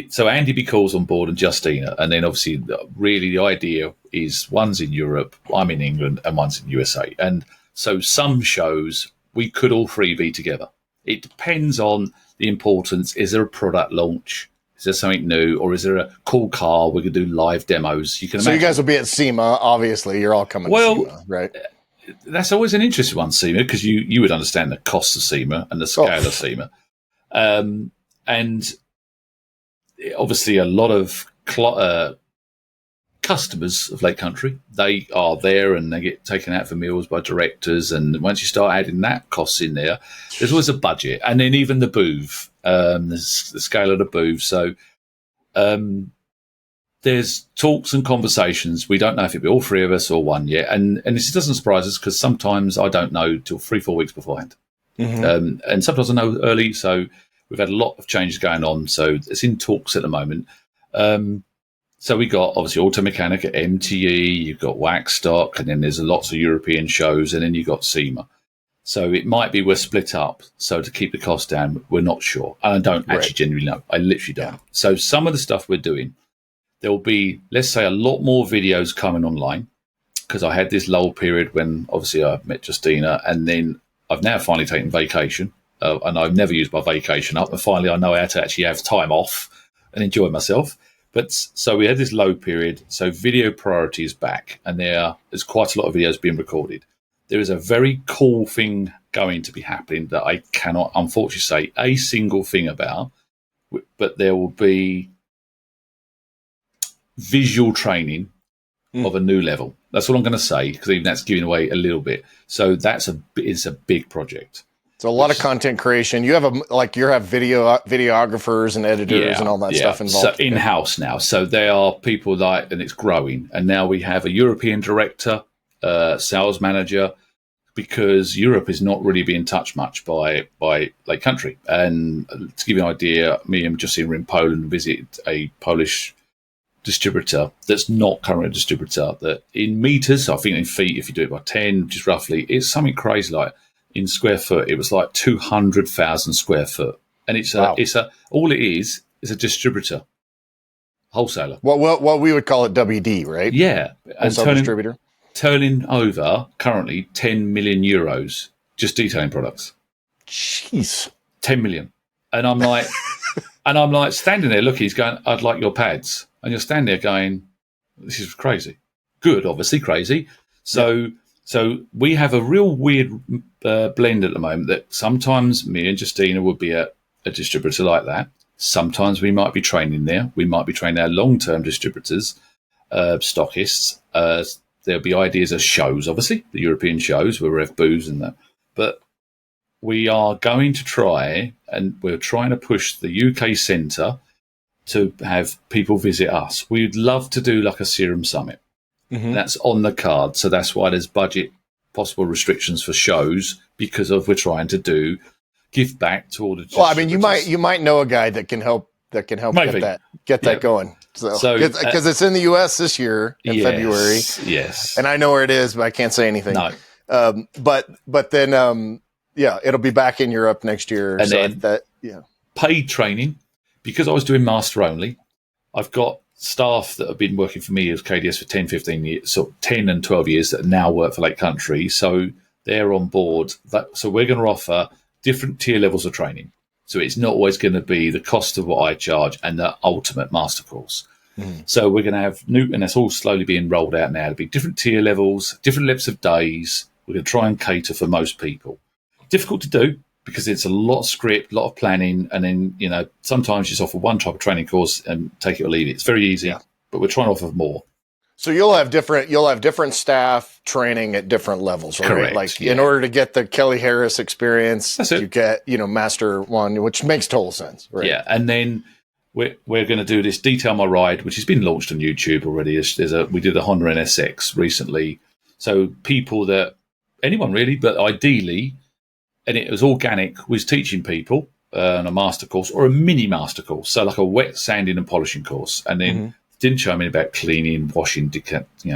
So Andy B. Cool's on board and Justina, and then obviously really the idea is one's in Europe, I'm in England, and one's in USA. And so some shows we could all three be together. It depends on the importance. Is there a product launch? Is there something new, or is there a cool car we could do live demos? You can So imagine. you guys will be at SEMA. Obviously, you're all coming to SEMA, right? That's always an interesting one, SEMA, because you would understand the cost of SEMA and the scale of SEMA. And obviously a lot of customers of Lake Country, they are there and they get taken out for meals by directors. And once you start adding that costs in there, there's always a budget. And then even the booth, the scale of the booth. So there's talks and conversations. We don't know if it'll be all three of us or one yet. And this doesn't surprise us because sometimes I don't know till 3-4 weeks beforehand. Mm-hmm. And sometimes I know early. So we've had a lot of changes going on. So it's in talks at the moment. So we got obviously Auto Mechanic at MTE, you've got Waxstock, and then there's lots of European shows, and then you've got SEMA. So it might be we're split up. So to keep the cost down, we're not sure. And I don't actually genuinely know. I literally don't. So some of the stuff we're doing, there will be, let's say, a lot more videos coming online, because I had this lull period when obviously I met Justina, and then I've now finally taken vacation, and I've never used my vacation up, and finally I know how to actually have time off and enjoy myself. But so we had this low period, so video priority is back, and there's quite a lot of videos being recorded. There is a very cool thing going to be happening that I cannot unfortunately say a single thing about, but there will be visual training of a new level. That's all I'm going to say, because even that's giving away a little bit. So it's a big project. So a lot of content creation. You have videographers and editors and all that stuff involved. So in-house now. So they are people and it's growing. And now we have a European director, sales manager, because Europe is not really being touched much by Lake Country. And to give you an idea, me and Justin were in Poland, visited a Polish distributor that's not currently a distributor, that in meters, I think in feet, if you do it by 10, just roughly, it's something crazy like, in square foot, it was like 200,000 square foot, and all it is a distributor, wholesaler. What we would call it WD, right? Yeah, and distributor turning over currently 10 million euros just detailing products. Jeez, 10 million, and I'm like, standing there looking. He's going, "I'd like your pads," and you're standing there going, "This is crazy." Good, obviously crazy. So we have a real weird blend at the moment that sometimes me and Justina would be at a distributor like that. Sometimes we might be training there. We might be training our long-term distributors, stockists. There'll be ideas of shows, obviously, the European shows where we have booths and that. But we are going to try, and we're trying to push the UK centre to have people visit us. We'd love to do like a Serum Summit. Mm-hmm. That's on the card, so that's why there's budget possible restrictions for shows, because we're trying to give back to all the. Well, I mean, you might know a guy that can help get that going. So because it's in the US this year in February. Yes, and I know where it is, but I can't say anything. No, but then it'll be back in Europe next year. And then paid training, because I was doing master only. I've got staff that have been working for me as KDS for 10, 15 years, so 10 and 12 years that now work for Lake Country. So they're on board. So we're going to offer different tier levels of training. So it's not always going to be the cost of what I charge and the ultimate master course. Mm. So we're going to have and that's all slowly being rolled out now. It'll be different tier levels, different lengths of days. We're going to try and cater for most people. Difficult to do, because it's a lot of script, a lot of planning, and then, sometimes you just offer one type of training course and take it or leave it. It's very easy, but we're trying to offer more. So you'll have different staff training at different levels, right? Correct. Like in order to get the Kelly Harris experience, you get, Master 1, which makes total sense, right? Yeah, and then we're going to do this Detail My Ride, which has been launched on YouTube already. We did a Honda NSX recently. So anyone really, but ideally, and it was organic, was teaching people on a master course or a mini master course. So like a wet sanding and polishing course. And then didn't show me about cleaning, washing,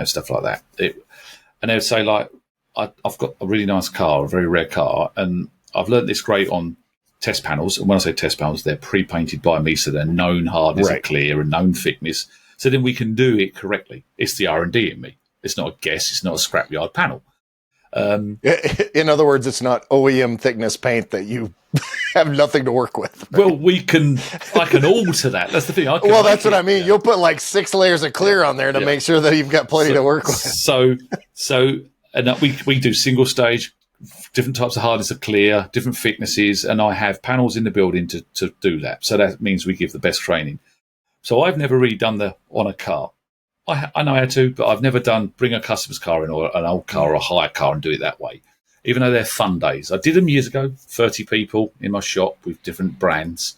stuff like that. And they would say, like, I've got a really nice car, a very rare car, and I've learned this great on test panels. And when I say test panels, they're pre-painted by me, so they're known hardness and clear and known thickness. So then we can do it correctly. It's the R&D in me. It's not a guess. It's not a scrapyard panel. In other words, it's not OEM thickness paint that you have nothing to work with. Well, I can alter that. That's the thing. Well, that's what I mean. You'll put like 6 layers of clear on there to make sure that you've got plenty to work with. And we do single stage, different types of hardness of clear, different thicknesses, and I have panels in the building to do that. So that means we give the best training. So I've never really done on a car. I know how to, but I've never bring a customer's car in or an old car or a hire car and do it that way, even though they're fun days. I did them years ago, 30 people in my shop with different brands.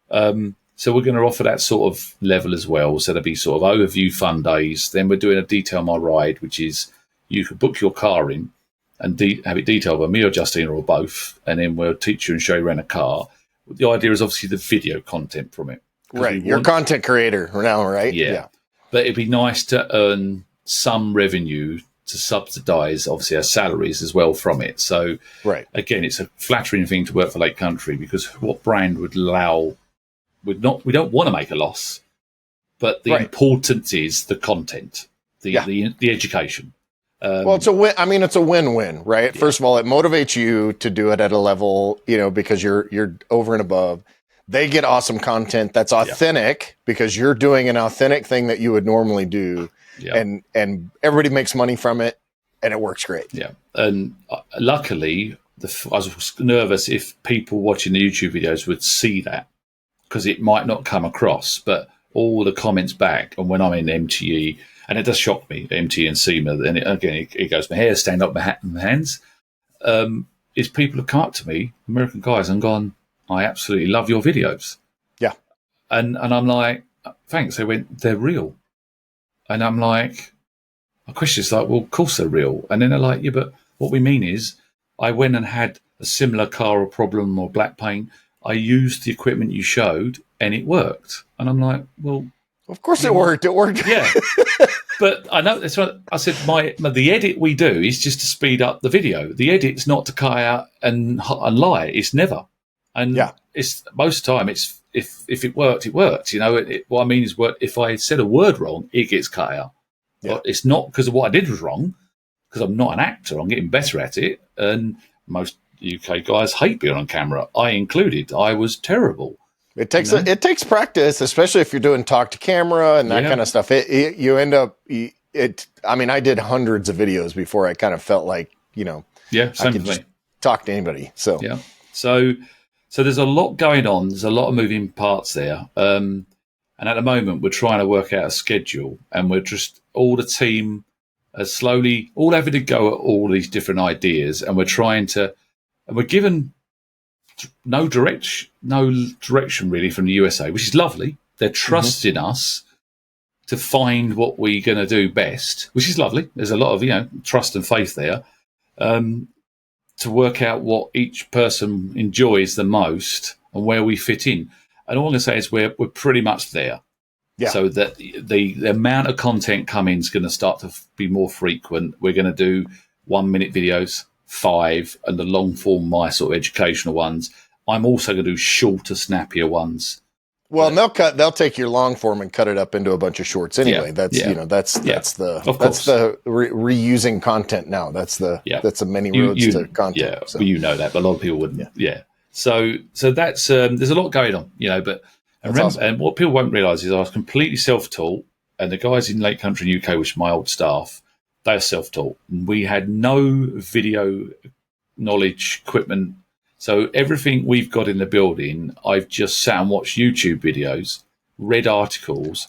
So we're going to offer that sort of level as well. So there'll be sort of overview fun days. Then we're doing a Detail My Ride, which is you could book your car in and have it detailed by me or Justina or both, and then we'll teach you and show you around a car. The idea is obviously the video content from it. Right, you're a content creator now, right? Yeah. But it'd be nice to earn some revenue to subsidise, obviously, our salaries as well from it. So, again, it's a flattering thing to work for Lake Country because what brand would allow... we don't want to make a loss, but the importance is the content, the education. Well, it's a win. I mean, it's a win-win, right? Yeah. First of all, it motivates you to do it at a level, because you're over and above. They get awesome content that's authentic because you're doing an authentic thing that you would normally do, and everybody makes money from it, and it works great. Yeah, and luckily, I was nervous if people watching the YouTube videos would see that because it might not come across, but all the comments back, and when I'm in MTE, and it does shock me, MTE and SEMA, and it goes, my hair stand up my hands, is people have come up to me, American guys, and gone, I absolutely love your videos. Yeah. And I'm like, thanks. They went, they're real. And I'm like, my question is like, well, of course they're real. And then they're like, yeah, but what we mean is I went and had a similar car or problem or black paint. I used the equipment you showed and it worked. And I'm like, well, of course it worked. It worked. Yeah. But I know that's what I said. The edit we do is just to speed up the video. The edit's not to cut out and lie. It's never. And it's most of the time it's if it worked, it worked. What I mean is, if I said a word wrong, it gets cut out. Yeah. But it's not because of what I did was wrong, because I'm not an actor. I'm getting better at it, and most UK guys hate being on camera. I included. I was terrible. It takes practice, especially if you're doing talk to camera and that kind of stuff. You end up. I mean, I did hundreds of videos before I kind of felt like same I could just talk to anybody. So So there's a lot going on. There's a lot of moving parts there. And at the moment, we're trying to work out a schedule. And we're just, all the team are slowly, all having to go at all these different ideas. And we're given no direction really from the USA, which is lovely. They're trusting us to find what we're going to do best, which is lovely. There's a lot of, trust and faith there. To work out what each person enjoys the most and where we fit in. And all I'm going to say is we're pretty much there. Yeah. So that the amount of content coming is going to start to be more frequent. We're going to do 1 minute videos, 5, and the long form, my sort of educational ones. I'm also going to do shorter, snappier ones. Well, they'll take your long form and cut it up into a bunch of shorts anyway. That's the reusing content now. That's the many roads to content. Yeah, so. Well, that, but a lot of people wouldn't. Yeah. So that's there's a lot going on, but and what people won't realise is I was completely self-taught, and the guys in Lake Country UK, which is my old staff, they are self-taught. We had no video knowledge, equipment. So everything we've got in the building, I've just sat and watched YouTube videos, read articles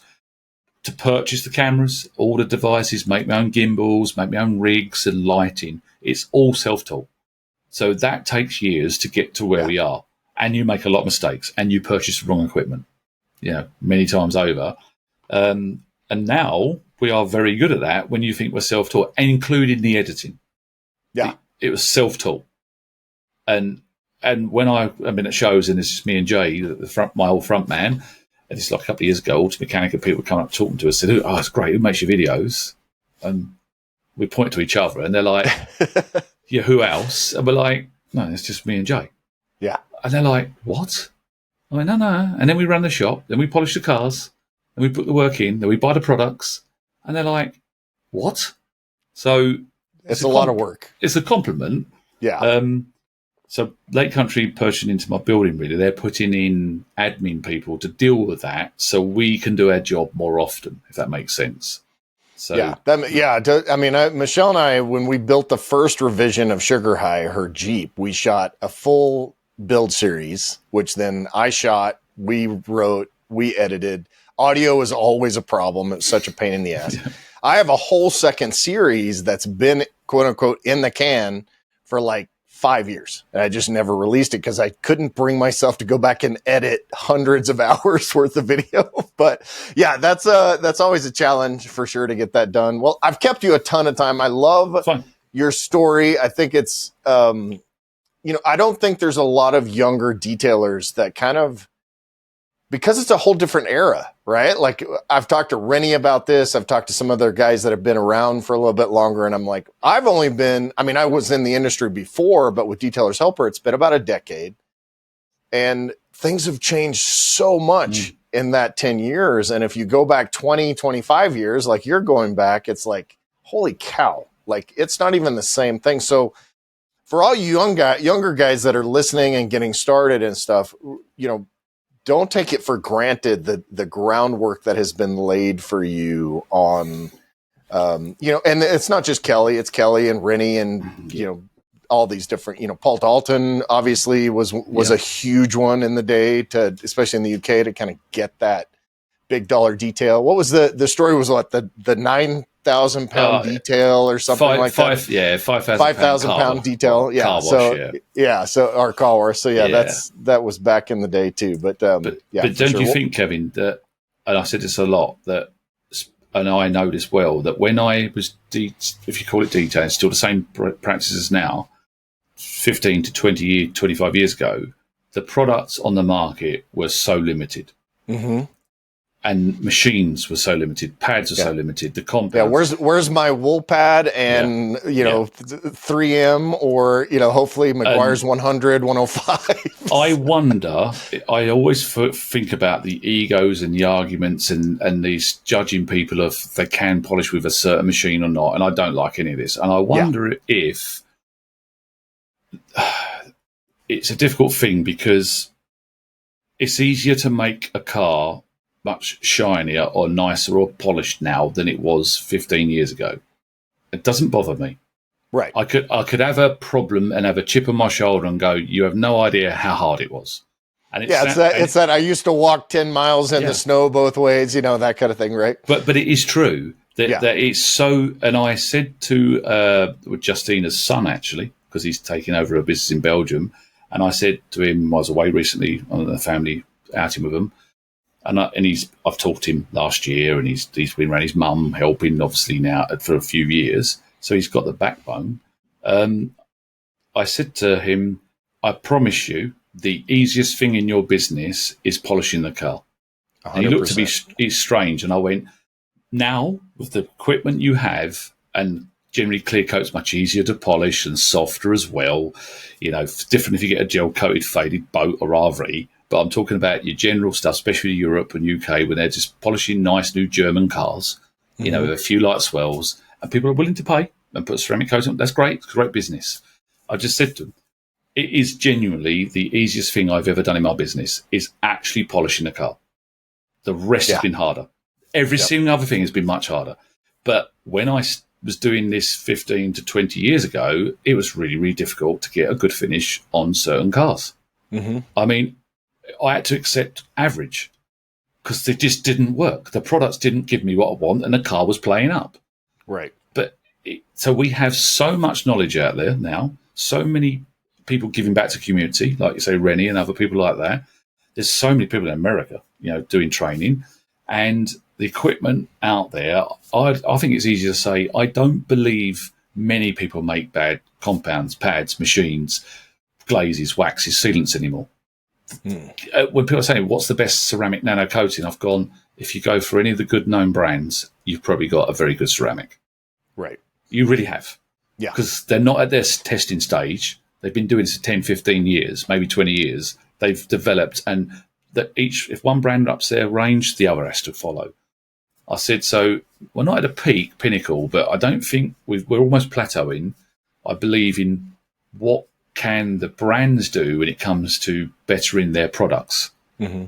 to purchase the cameras, all the devices, make my own gimbals, make my own rigs and lighting. It's all self-taught. So that takes years to get to where we are. And you make a lot of mistakes and you purchase the wrong equipment, many times over. And now we are very good at that when you think we're self-taught, including the editing. Yeah. It was self-taught. And when I've been at shows, and it's just me and Jay, my old front man, and it's like a couple of years ago, all mechanical people come up talking to us, said, "Oh, it's great. Who makes your videos?" And we point to each other, and they're like, "Yeah, who else?" And we're like, "No, it's just me and Jay." Yeah. And they're like, "What?" I went, No. And then we run the shop, then we polish the cars, then we put the work in, then we buy the products, and they're like, "What?" So it's a lot of work. It's a compliment. Yeah. So Lake Country purchasing into my building, really, they're putting in admin people to deal with that so we can do our job more often, if that makes sense. So Michelle and I, when we built the first revision of Sugar High, her Jeep, we shot a full build series, which then I shot, we wrote, we edited. Audio is always a problem. It's such a pain in the ass. I have a whole second series that's been, quote unquote, in the can for like 5 years. And I just never released it because I couldn't bring myself to go back and edit hundreds of hours worth of video. But yeah, that's always a challenge for sure to get that done. Well, I've kept you a ton of time. I love your story. I think it's, I don't think there's a lot of younger detailers that kind of, because it's a whole different era, right? Like I've talked to Rennie about this. I've talked to some other guys that have been around for a little bit longer. And I'm like, I was in the industry before, but with Detailer's Helper, it's been about a decade. And things have changed so much in that 10 years. And if you go back 20, 25 years, like you're going back, it's like, holy cow. Like it's not even the same thing. So for all you younger guys that are listening and getting started and stuff, don't take it for granted the groundwork that has been laid for you on, and it's not just Kelly, it's Kelly and Rennie and, all these different, Paul Dalton obviously was a huge one in the day especially in the UK to kind of get that big dollar detail. What was the story was what the 9,000 pound detail or something like that? Yeah. 5,000 pound detail. Yeah. Car wash, So our car wash. So that was back in the day too. But don't you think, Kevin, that, and I said this a lot, that, and I know this well, that when I was, if you call it detailing, still the same practices now, 15 to 25 years ago, the products on the market were so limited. Mm-hmm. And machines were so limited, pads were so limited, the compounds. Yeah, where's my wool pad and, 3M or, hopefully Meguiar's 100, 105. I always think about the egos and the arguments and these judging people of they can polish with a certain machine or not, and I don't like any of this. And I wonder if it's a difficult thing because it's easier to make a car much shinier or nicer or polished now than it was 15 years ago. It doesn't bother me. Right. I could have a problem and have a chip on my shoulder and go, you have no idea how hard it was. And it's that I used to walk 10 miles in the snow both ways, that kind of thing, right? But it is true that it's so, and I said to Justina's son, actually, because he's taking over a business in Belgium, and I said to him, I was away recently on a family outing with him, and I've talked to him last year, and he's been around his mum helping, obviously now for a few years, so he's got the backbone. I said to him, I promise you, the easiest thing in your business is polishing the car. 100%. And he looked at me, it's strange, and I went, now with the equipment you have, and generally clear coat's much easier to polish and softer as well. Different if you get a gel coated faded boat or RV. But I'm talking about your general stuff, especially Europe and UK, when they're just polishing nice new German cars, with a few light swells, and people are willing to pay and put ceramic coats on. That's great. It's great business. I just said to them, it is genuinely the easiest thing I've ever done in my business is actually polishing a car. The rest has been harder. Every single other thing has been much harder. But when I was doing this 15 to 20 years ago, it was really, really difficult to get a good finish on certain cars. Mm-hmm. I mean, I had to accept average because they just didn't work. The products didn't give me what I want, and the car was playing up. Right. But so we have so much knowledge out there now, so many people giving back to community, like you say, Rennie and other people like that. There's so many people in America, doing training, and the equipment out there. I think it's easy to say, I don't believe many people make bad compounds, pads, machines, glazes, waxes, sealants anymore. When people are saying, what's the best ceramic nano coating? I've gone, if you go for any of the good known brands, you've probably got a very good ceramic. Right. You really have. Yeah. Because they're not at their testing stage. They've been doing this for 10, 15 years, maybe 20 years. They've developed, and if one brand ups their range, the other has to follow. I said, so we're not at a pinnacle, but I don't think we're almost plateauing. I believe in what can the brands do when it comes to bettering their products. Mm-hmm.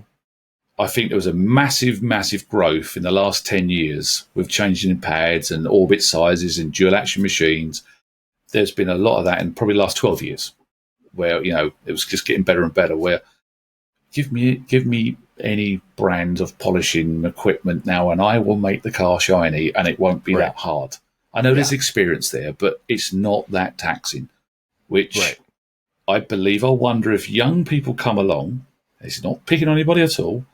I think there was a massive, massive growth in the last 10 years with changing in pads and orbit sizes and dual action machines. There's been a lot of that in probably the last 12 years where, it was just getting better and better, where give me any brand of polishing equipment now and I will make the car shiny and it won't be that hard. I know there's experience there, but it's not that taxing, which I believe, I wonder if young people come along, it's not picking on anybody at all,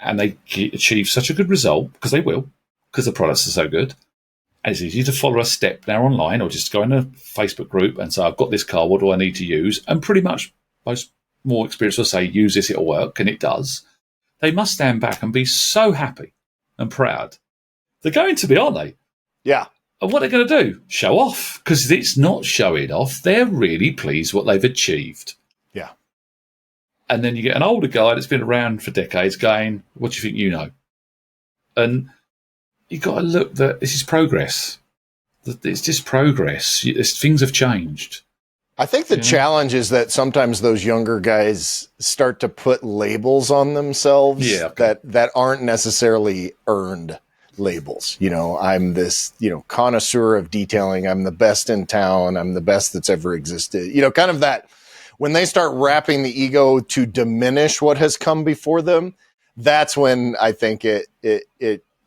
and they achieve such a good result, because they will, because the products are so good, and it's easy to follow a step now online or just go in a Facebook group and say, I've got this car, what do I need to use? And pretty much most more experienced will say, use this, it'll work, and it does. They must stand back and be so happy and proud. They're going to be, aren't they? Yeah. And what they're going to do? Show off, because it's not showing off. They're really pleased what they've achieved. Yeah. And then you get an older guy that's been around for decades going, what do you think you know? And you've got to look that this is progress. It's just progress. Things have changed. I think the challenge is that sometimes those younger guys start to put labels on themselves that aren't necessarily earned labels. I'm this, connoisseur of detailing. I'm the best in town. I'm the best that's ever existed. Kind of that when they start wrapping the ego to diminish what has come before them, that's when I think it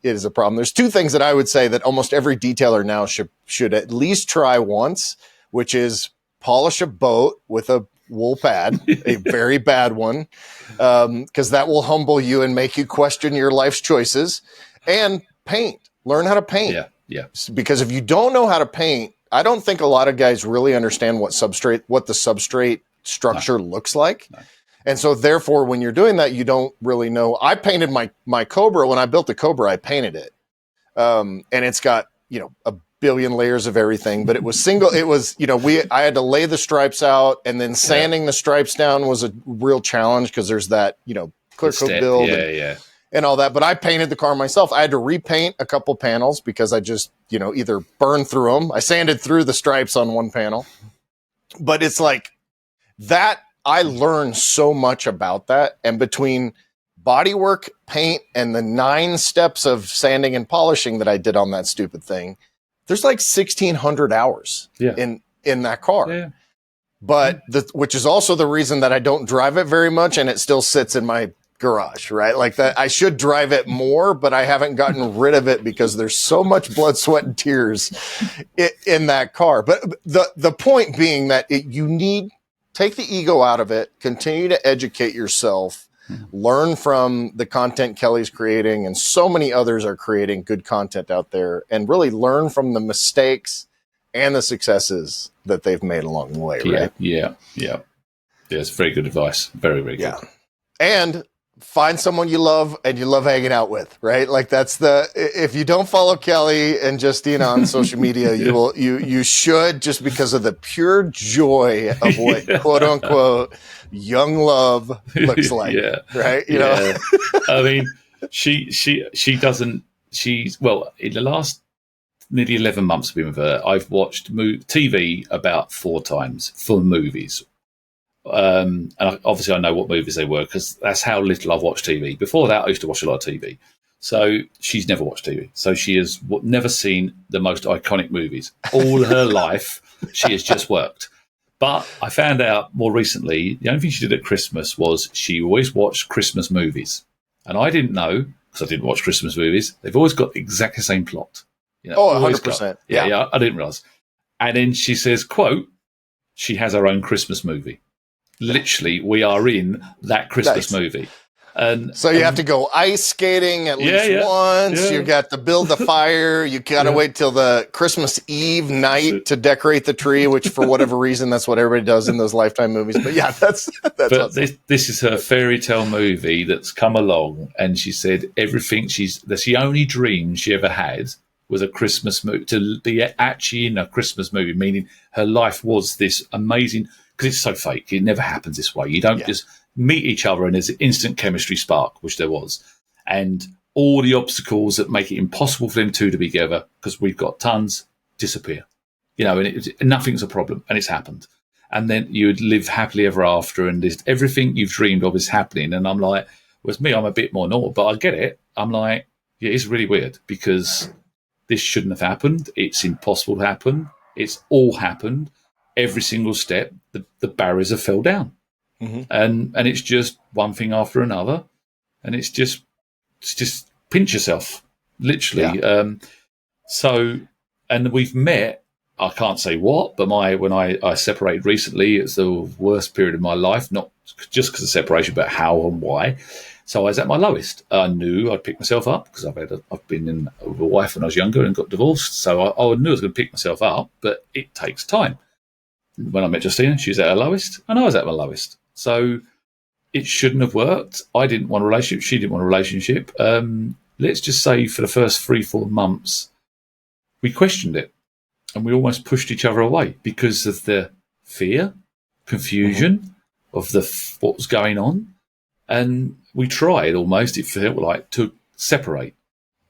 is a problem. There's two things that I would say that almost every detailer now should at least try once, which is polish a boat with a wool pad, a very bad one, because that will humble you and make you question your life's choices. And paint. Learn how to paint. Yeah. Because if you don't know how to paint, I don't think a lot of guys really understand what the substrate structure looks like. No. And so therefore, when you're doing that, you don't really know. I painted my Cobra. When I built the Cobra, I painted it. And it's got, a billion layers of everything, but it was single. It was, I had to lay the stripes out, and then sanding the stripes down was a real challenge because there's that, clear coat build and all that. But I painted the car myself. I had to repaint a couple panels because I just, either burned through them. I sanded through the stripes on one panel, but it's like that. I learned so much about that. And between bodywork, paint, and the 9 steps of sanding and polishing that I did on that stupid thing, there's like 1,600 hours in that car. Yeah. But which is also the reason that I don't drive it very much, and it still sits in my garage, right? Like that, I should drive it more, but I haven't gotten rid of it because there's so much blood, sweat, and tears in that car. But the point being that take the ego out of it, continue to educate yourself, learn from the content Kelly's creating, and so many others are creating good content out there, and really learn from the mistakes and the successes that they've made along the way, right? Yeah. It's very good advice. Very, very good. Yeah. And find someone you love and you love hanging out with, right? Like if you don't follow Kelly and Justine on social media, you should, just because of the pure joy of what quote unquote young love looks like, right? You know, I mean, she doesn't, in the last nearly 11 months I've been with her, I've watched TV about 4 times for movies. And obviously I know what movies they were because that's how little I've watched TV. Before that, I used to watch a lot of TV. So she's never watched TV. So she has never seen the most iconic movies. All her life, she has just worked. But I found out more recently, the only thing she did at Christmas was she always watched Christmas movies. And I didn't know, because I didn't watch Christmas movies, they've always got exactly the same plot. 100%. Yeah, I didn't realise. And then she says, quote, she has her own Christmas movie. Literally, we are in that Christmas movie. And so you have to go ice skating at least once. Yeah. You got to build the fire. You got to wait till the Christmas Eve night to decorate the tree, which for whatever reason, that's what everybody does in those Lifetime movies. But yeah, that's but awesome. This is her fairy tale movie that's come along. And she said that's the only dream she ever had was a Christmas movie, to be actually in a Christmas movie, meaning her life was this amazing, because it's so fake. It never happens this way. You don't just meet each other and there's an instant chemistry spark, which there was. And all the obstacles that make it impossible for them two to be together, because we've got tons, disappear. And nothing's a problem, and it's happened. And then you would live happily ever after, and everything you've dreamed of is happening. And I'm like, with me, I'm a bit more normal, but I get it. I'm like, yeah, it's really weird, because this shouldn't have happened. It's impossible to happen. It's all happened. Every single step, the barriers have fell down. Mm-hmm. And it's just one thing after another. And it's just pinch yourself, literally. Yeah. And we've met, I can't say what, but when I separated recently, it's the worst period of my life, not just because of separation, but how and why. So I was at my lowest. I knew I'd pick myself up, because I've been with a wife when I was younger and got divorced. So I knew I was going to pick myself up, but it takes time. When I met Justina, she was at her lowest, and I was at my lowest. So it shouldn't have worked. I didn't want a relationship. She didn't want a relationship. Let's just say for the first 3-4 months, we questioned it, and we almost pushed each other away because of the fear, confusion of what was going on. And we tried almost, it felt like, to separate.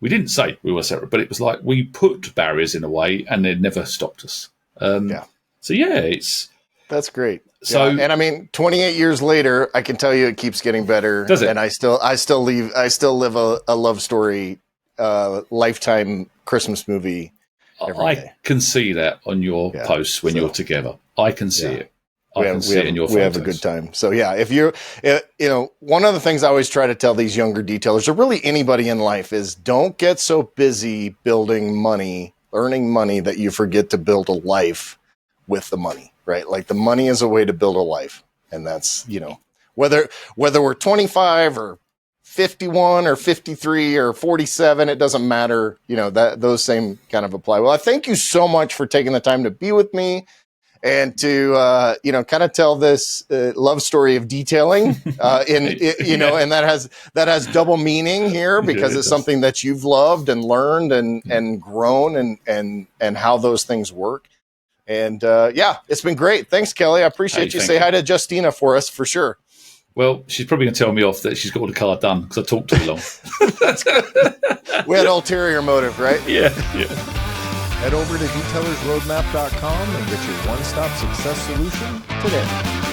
We didn't say we were separate, but it was like we put barriers in a way, and it never stopped us. So that's great. So, and I mean, 28 years later, I can tell you it keeps getting better. Does it? And I still live a love story, lifetime Christmas movie. I can see that on your posts when you're together. I can see it. I can see it in your photos. We have a good time. So yeah, one of the things I always try to tell these younger detailers, or really anybody in life, is don't get so busy building money, earning money, that you forget to build a life with the money, right? Like, the money is a way to build a life. And that's, whether we're 25 or 51 or 53 or 47, it doesn't matter. That those same kind of apply. Well, I thank you so much for taking the time to be with me and to, kind of tell this love story of detailing and that has double meaning here, because it's something that you've loved and learned and grown and how those things work. And it's been great. Thanks, Kelly. I appreciate you. Say hi to Justina for us, for sure. Well, she's probably going to tell me off that she's got all the car done because I talked too long. That's good. We had ulterior motive, right? Yeah. Head over to detailersroadmap.com and get your one-stop success solution today.